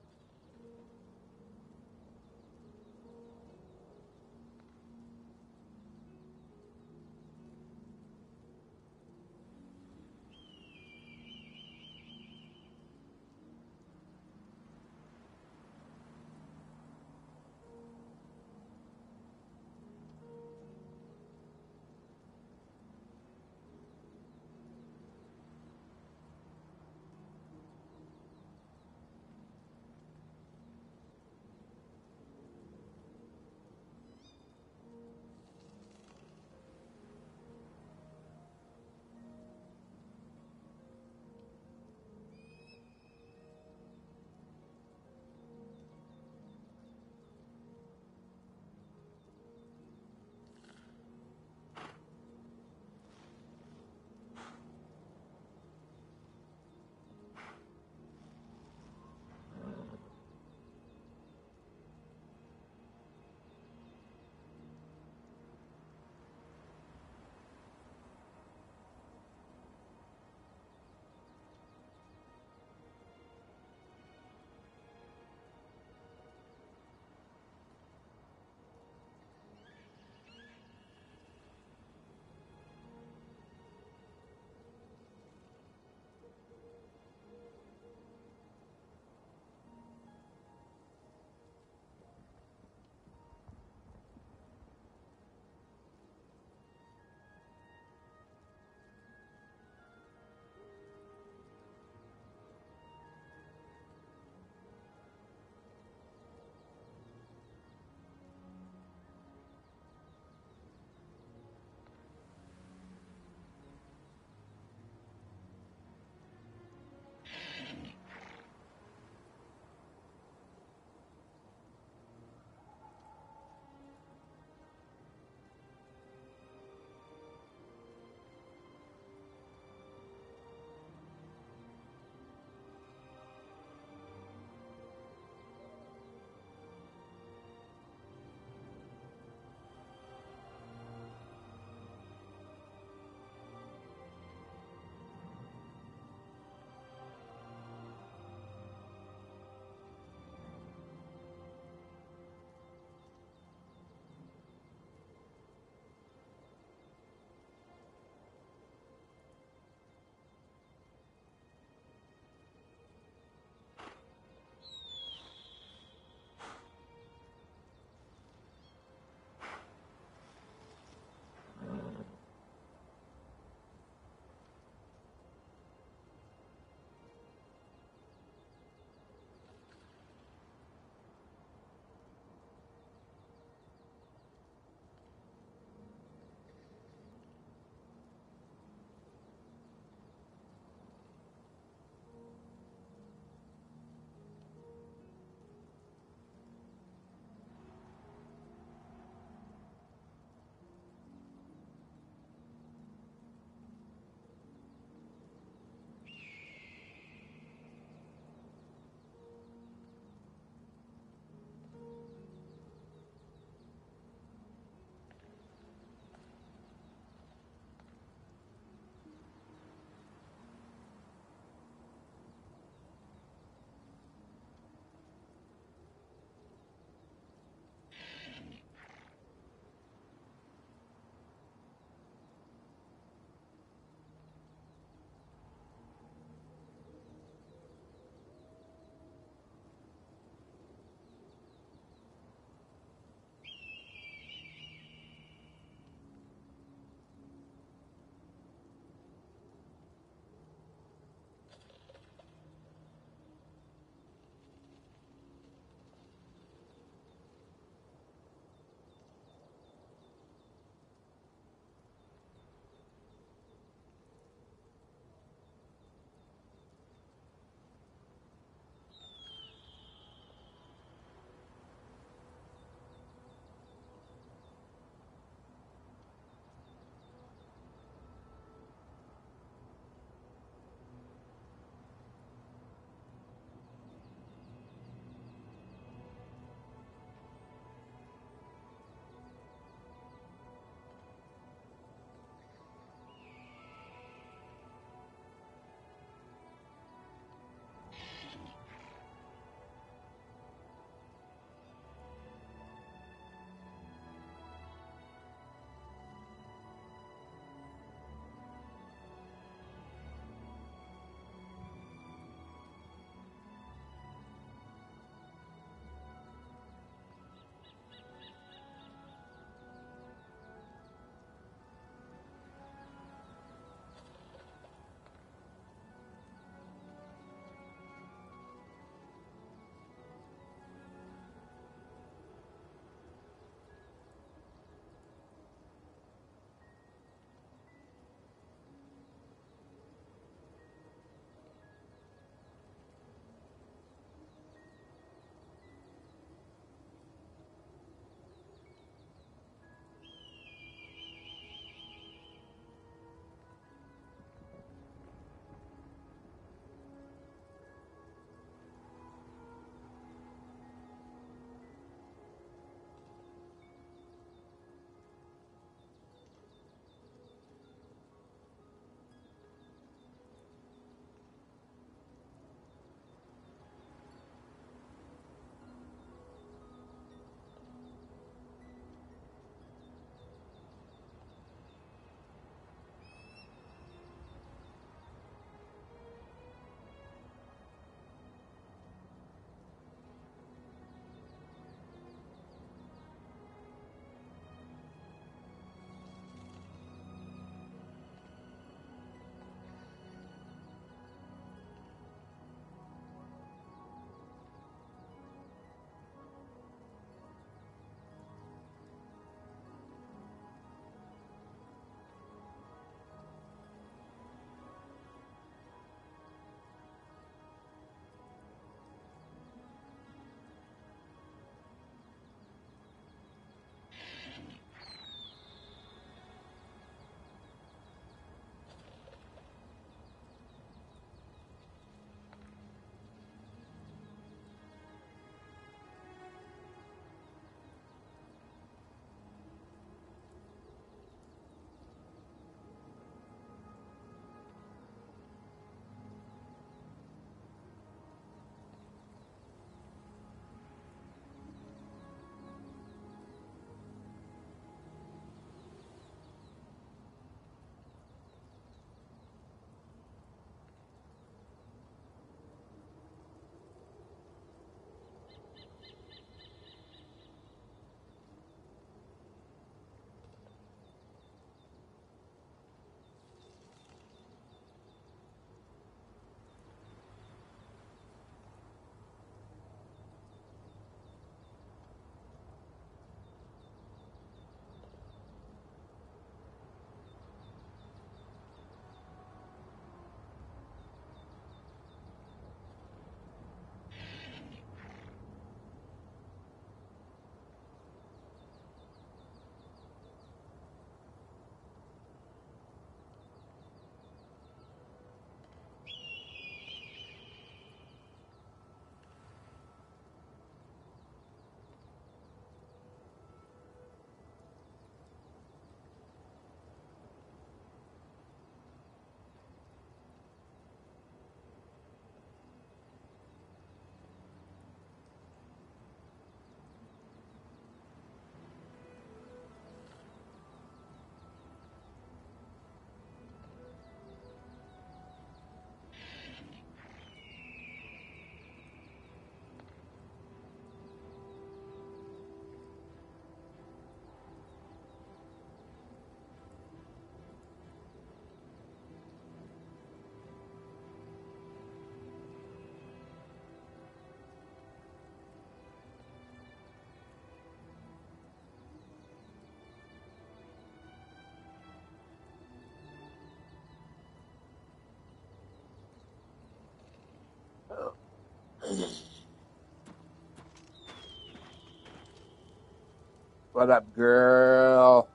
What up, girl?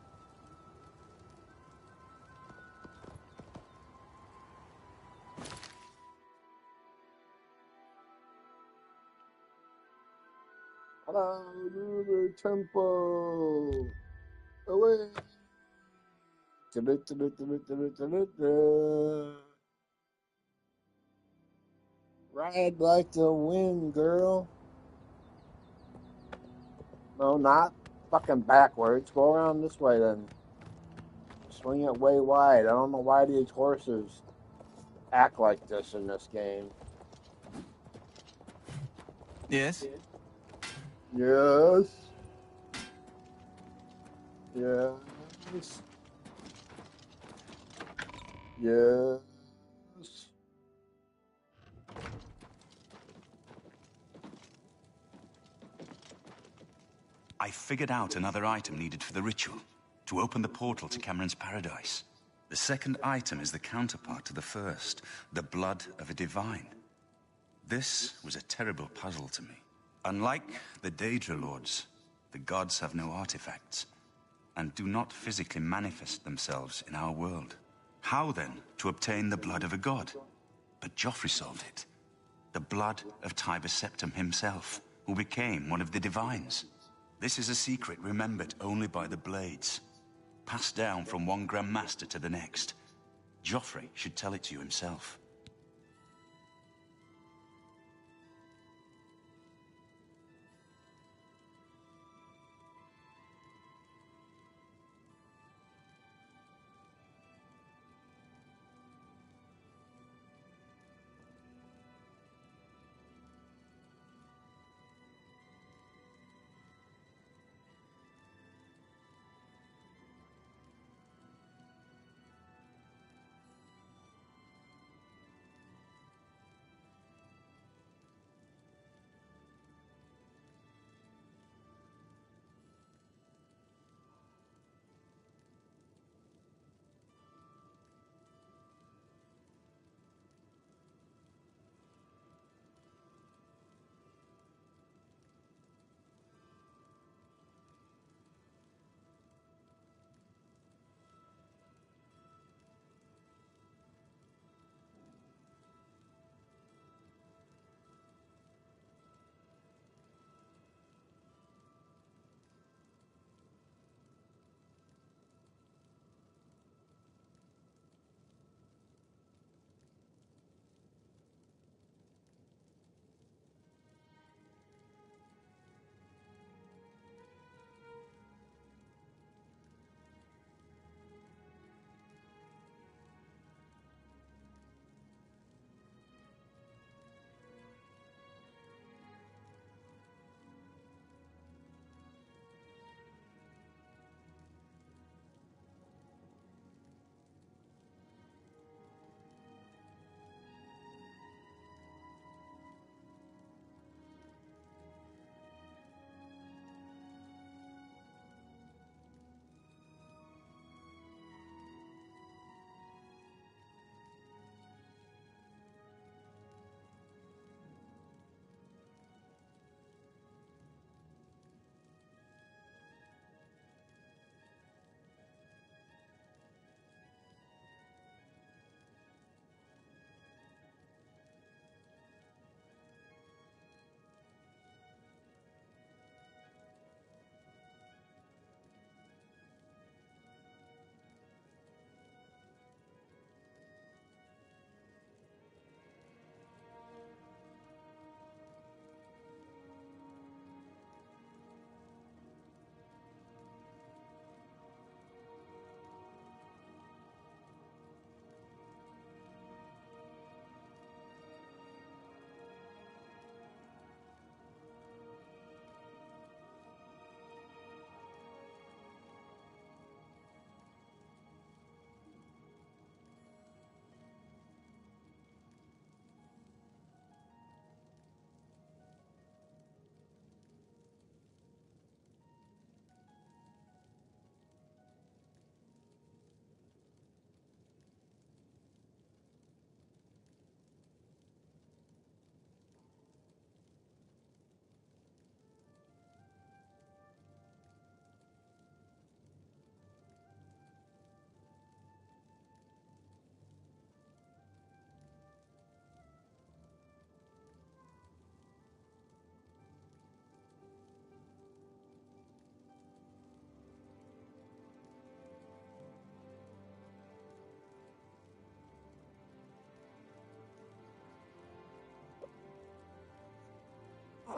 Hello to the temple. Away. Ride like the wind, girl. No, not fucking backwards. Go around this way then. Swing it way wide. I don't know why these horses act like this in this game. Yes? Yes. Yes. Yes. I figured out another item needed for the ritual, to open the portal to Cameron's paradise. The second item is the counterpart to the first, the blood of a divine. This was a terrible puzzle to me. Unlike the Daedra Lords, the gods have no artifacts, and do not physically manifest themselves in our world. How then to obtain the blood of a god? But Joffrey solved it. The blood of Tiber Septim himself, who became one of the divines. This is a secret remembered only by the Blades, passed down from one Grand Master to the next. Joffrey should tell it to you himself.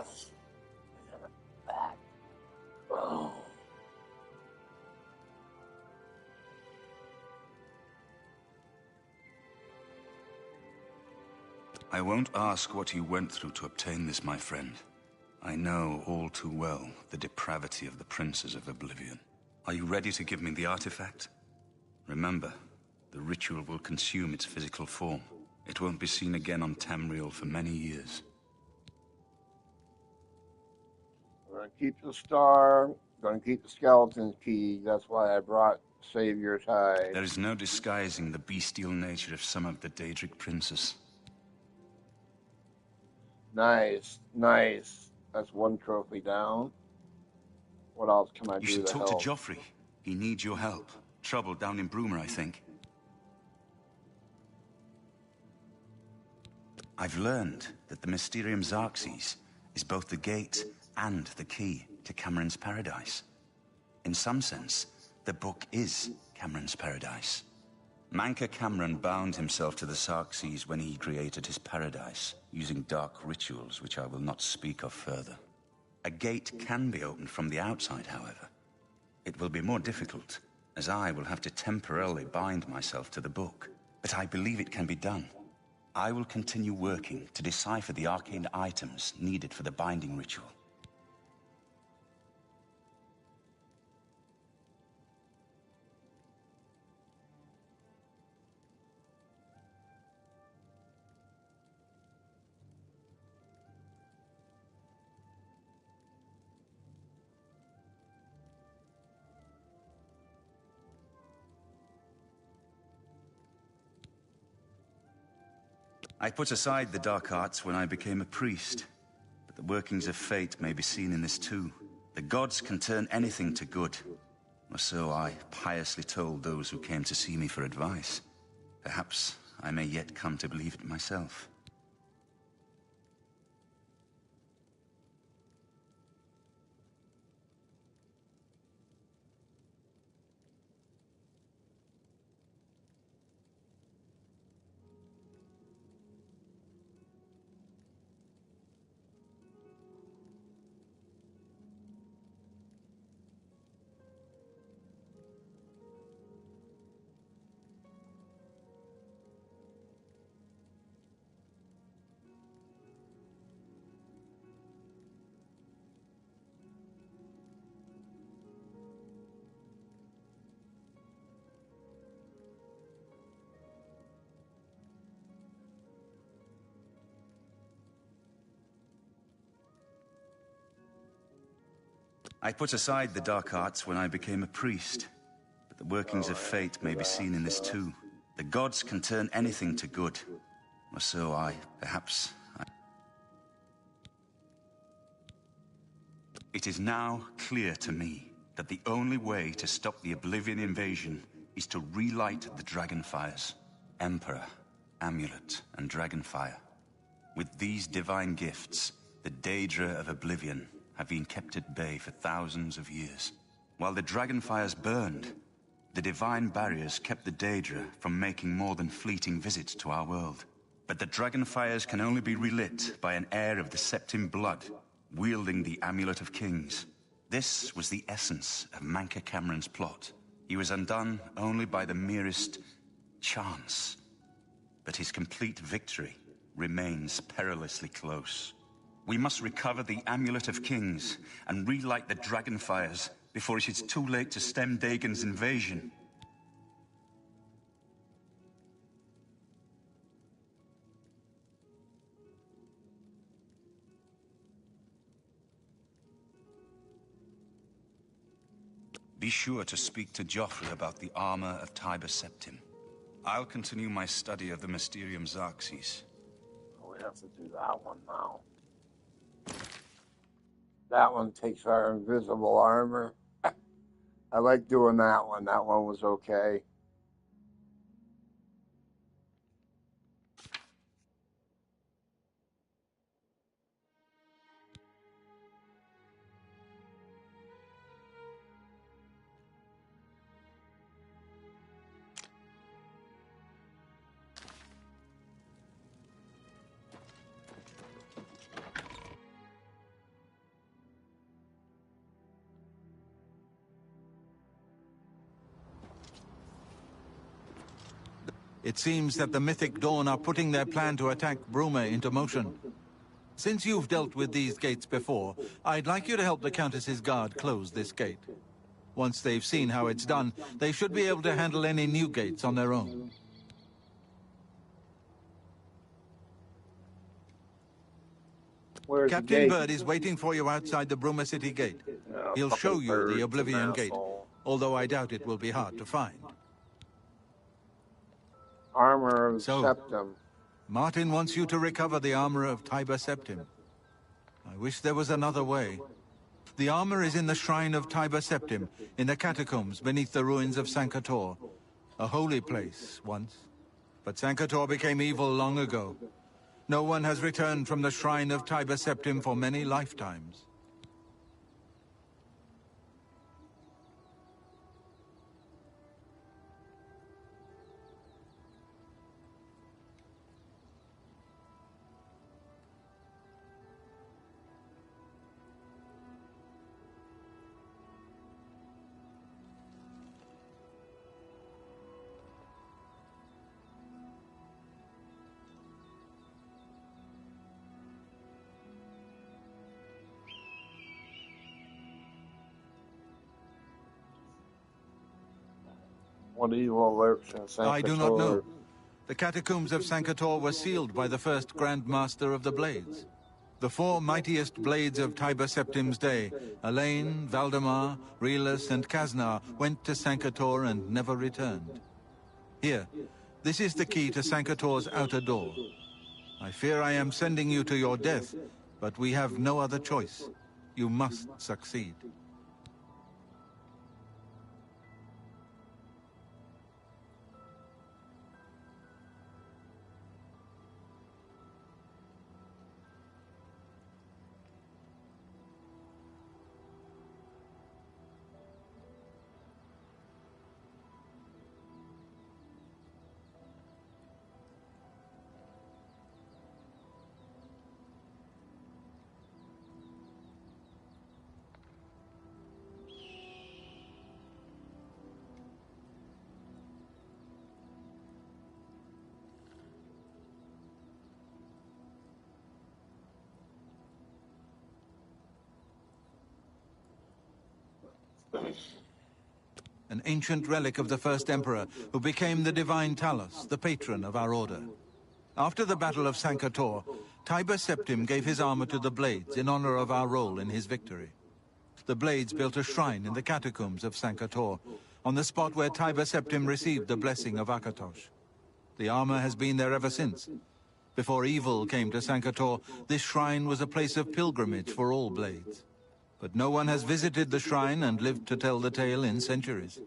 Yes. Back. Oh. I won't ask what you went through to obtain this, my friend. I know all too well the depravity of the princes of Oblivion. Are you ready to give me the artifact? Remember, the ritual will consume its physical form. It won't be seen again on Tamriel for many years. We're going to keep the star. Going to keep the skeleton key. That's why I brought Savior's hide. There is no disguising the bestial nature of some of the Daedric princes. Nice, nice. That's one trophy down. What else can I You do should to talk to help? Joffrey. He needs your help. Trouble down in Broomer, I think. I've learned that the Mysterium Xarxes is both the gate and the key to Cameron's paradise. In some sense, the book is Cameron's paradise. Manca Cameron bound himself to the Xarxes when he created his paradise, using dark rituals which I will not speak of further. A gate can be opened from the outside, however. It will be more difficult, as I will have to temporarily bind myself to the book. But I believe it can be done. I will continue working to decipher the arcane items needed for the binding ritual. I put aside the dark arts when I became a priest, but the workings of fate may be seen in this too. The gods can turn anything to good, or so I piously told those who came to see me for advice. Perhaps I may yet come to believe it myself. I put aside the dark arts when I became a priest, but the workings of fate may be seen in this too. The gods can turn anything to good, or so perhaps. It is now clear to me that the only way to stop the Oblivion invasion is to relight the Dragonfires. Emperor, Amulet, and Dragonfire. With these divine gifts, the Daedra of Oblivion have been kept at bay for thousands of years. While the Dragonfires burned, the divine barriers kept the Daedra from making more than fleeting visits to our world. But the Dragonfires can only be relit by an heir of the Septim blood, wielding the Amulet of Kings. This was the essence of Manca Cameron's plot. He was undone only by the merest chance. But his complete victory remains perilously close. We must recover the Amulet of Kings and relight the Dragonfires before it is too late to stem Dagon's invasion. Be sure to speak to Joffrey about the armor of Tiber Septim. I'll continue my study of the Mysterium Xarxes. We have to do that one now. That one takes our invisible armor. I like doing that one. That one was okay. It seems that the Mythic Dawn are putting their plan to attack Bruma into motion. Since you've dealt with these gates before, I'd like you to help the Countess's guard close this gate. Once they've seen how it's done, they should be able to handle any new gates on their own. Where's the Captain gate? Bird is waiting for you outside the Bruma City gate. He'll show Fucking you the bird's an Oblivion gate, asshole. although I doubt it will be hard to find. Armor of So, Septum. Martin wants you to recover the armor of Tiber Septim. I wish there was another way. The armor is in the shrine of Tiber Septim, in the catacombs beneath the ruins of Sankator. A holy place, once. But Sankator became evil long ago. No one has returned from the shrine of Tiber Septim for many lifetimes. What evil lurks in Sankator? I do not know. The catacombs of Sankator were sealed by the first Grand Master of the Blades. The four mightiest blades of Tiber Septim's day, Elaine, Valdemar, Relus, and Kaznar, went to Sankator and never returned. Here, this is the key to Sankator's outer door. I fear I am sending you to your death, but we have no other choice. You must succeed. An ancient relic of the first emperor, who became the divine Talos, the patron of our order. After the Battle of Sankator, Tiber Septim gave his armor to the Blades in honor of our role in his victory. The Blades built a shrine in the catacombs of Sankator, on the spot where Tiber Septim received the blessing of Akatosh. The armor has been there ever since. Before evil came to Sankator, this shrine was a place of pilgrimage for all Blades. But no one has visited the shrine and lived to tell the tale in centuries.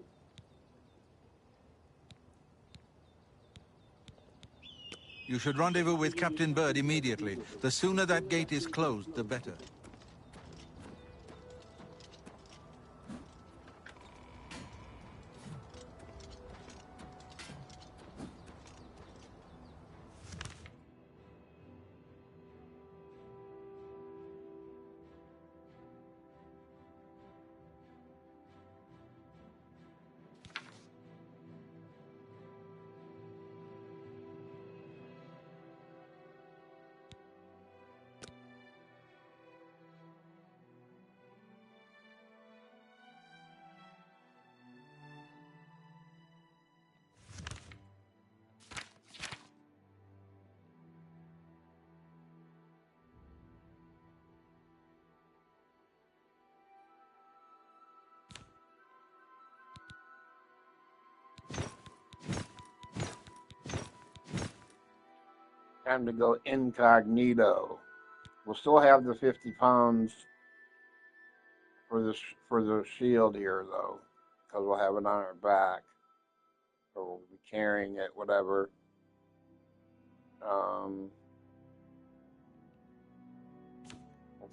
You should rendezvous with Captain Bird immediately. The sooner that gate is closed, the better. Time to go incognito. We'll still have the 50 pounds for the shield here, though, because we'll have it on our back, or we'll be carrying it, whatever. We'll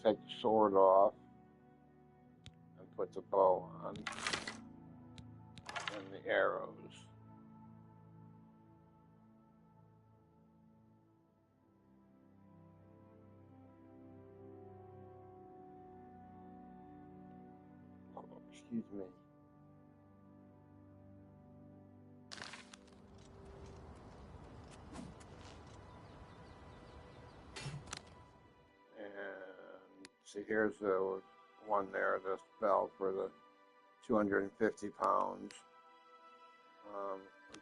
take the sword off and put the bow on and the arrows. Excuse me. see, here's the one there, this belt for the 250 pounds.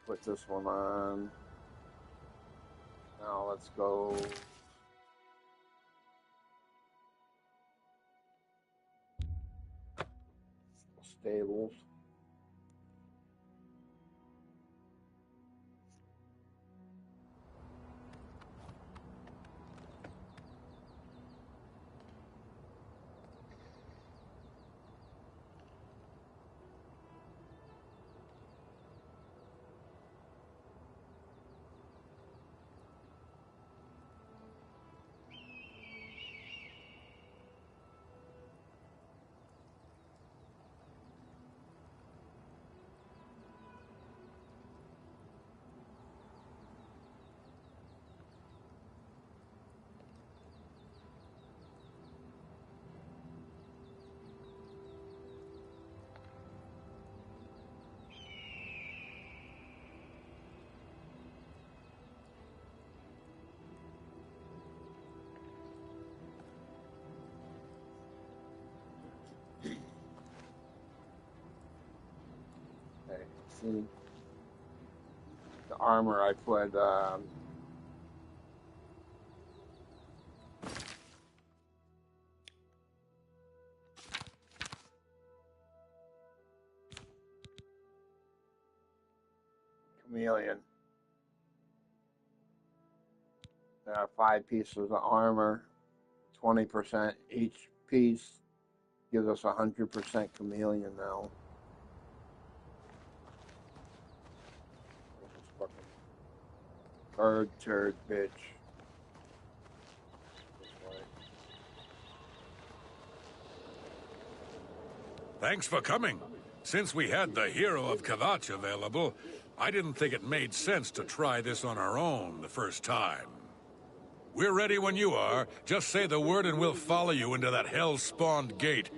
Put this one on. Now let's go. Stables. Okay, see the armor I put. Chameleon. 5 pieces of armor, 20% each piece, gives us 100% chameleon now. This fucking turd bitch. This way. Thanks for coming. Since we had the hero of Kavach available, I didn't think it made sense to try this on our own the first time. We're ready when you are. Just say the word and we'll follow you into that hell-spawned gate.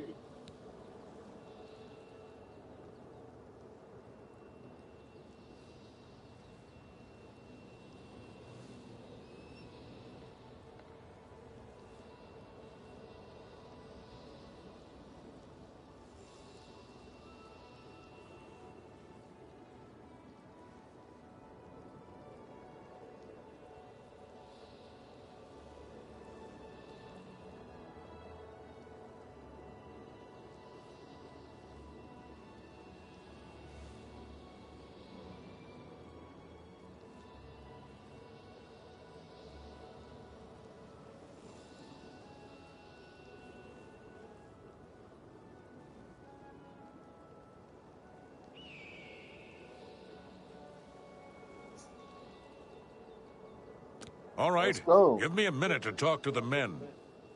All right, Let's go. give me a minute to talk to the men.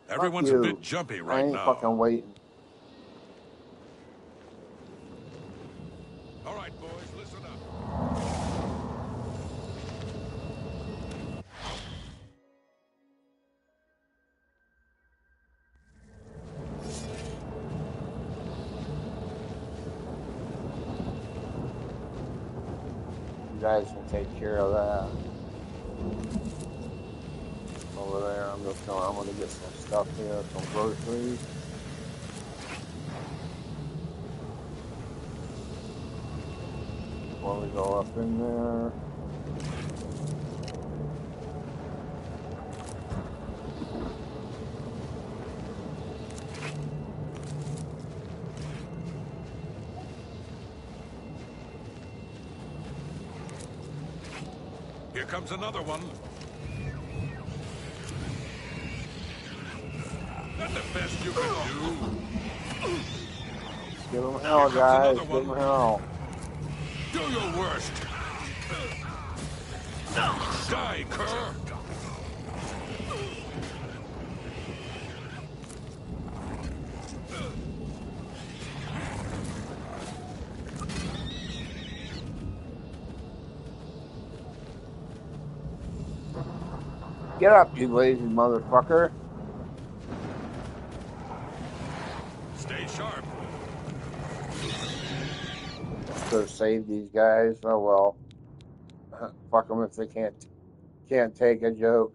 Fuck Everyone's you. a bit jumpy I right ain't now. fucking waiting. All right, boys, listen up. You guys can take care of that. Over there, I'm gonna get some stuff here, some groceries. Before we go up in there. Here comes another one. That's the best you can do. Give them hell, guys. Give them hell. Do your worst. Die, cur. Get up, you lazy motherfucker. Stay sharp. Could have saved these guys. Oh well. Fuck them if they can't take a joke.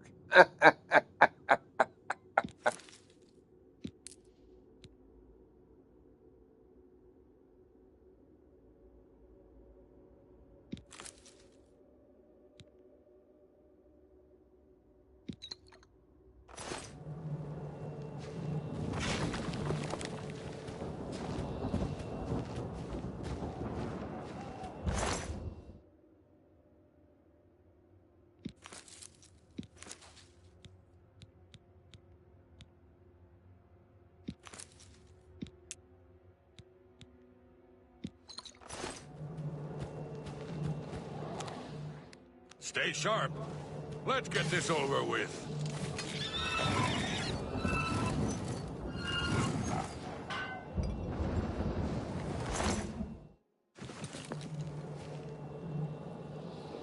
Stay sharp. Let's get this over with.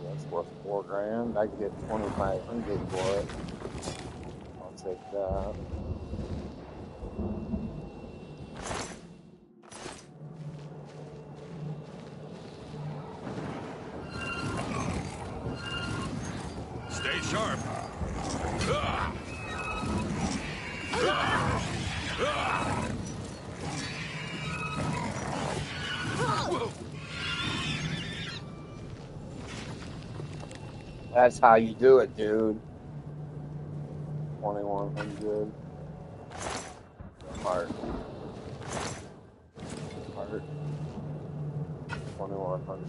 That's worth $4,000. I can get 2,500 for it. I'll take that. Stay sharp. That's how you do it, dude. 2,100. Heart. 2,100.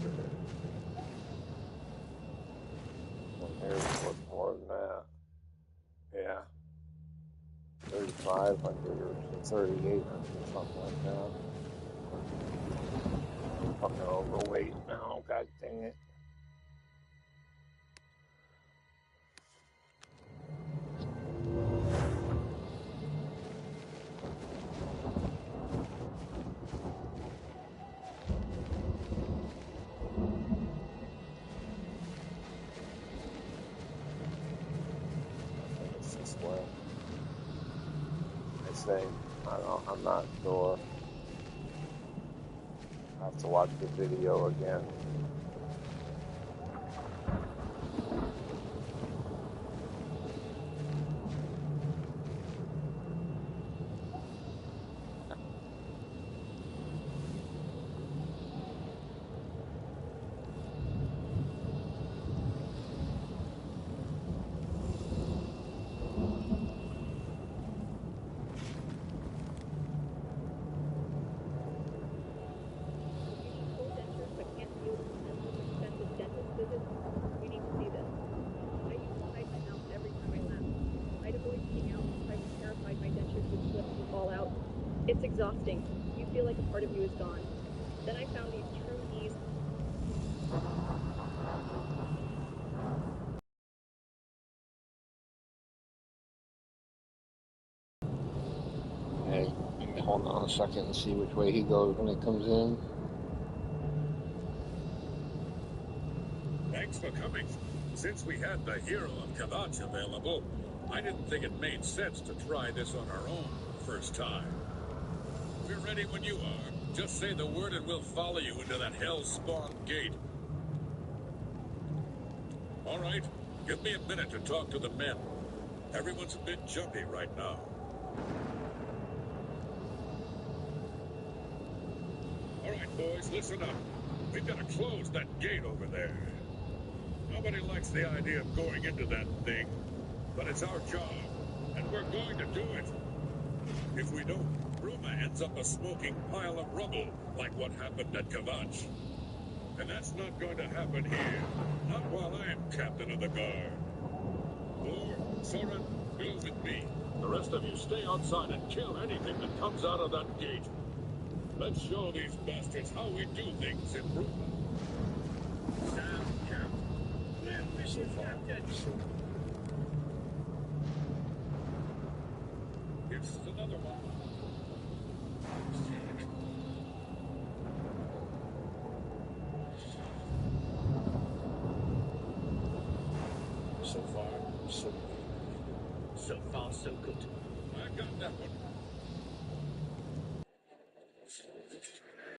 And here's what's more than that. Yeah. 3,500 or 3,800, something like that. I'm fucking overweight now, god dang it. It's this way. I think. I'm not sure. I have to watch the video again. It's exhausting. You feel like a part of you is gone. Then I found these true ease. Hey, hold on a second and see which way he goes when he comes in. Thanks for coming. Since we had the hero of Kavach available, I didn't think it made sense to try this on our own the first time. We're ready when you are. Just say the word and we'll follow you into that hell-spawn gate. All right, give me a minute to talk to the men. Everyone's a bit jumpy right now. All right, boys, listen up. We've got to close that gate over there. Nobody likes the idea of going into that thing, but it's our job, and we're going to do it. If we don't, Ruma ends up a smoking pile of rubble, like what happened at Kavach. And that's not going to happen here, not while I am captain of the guard. Or, Soren, go with me. The rest of you stay outside and kill anything that comes out of that gate. Let's show these bastards how we do things in Ruma. Sound, Captain. Land mission, Captain. It's another one. So far, so good. I got that one.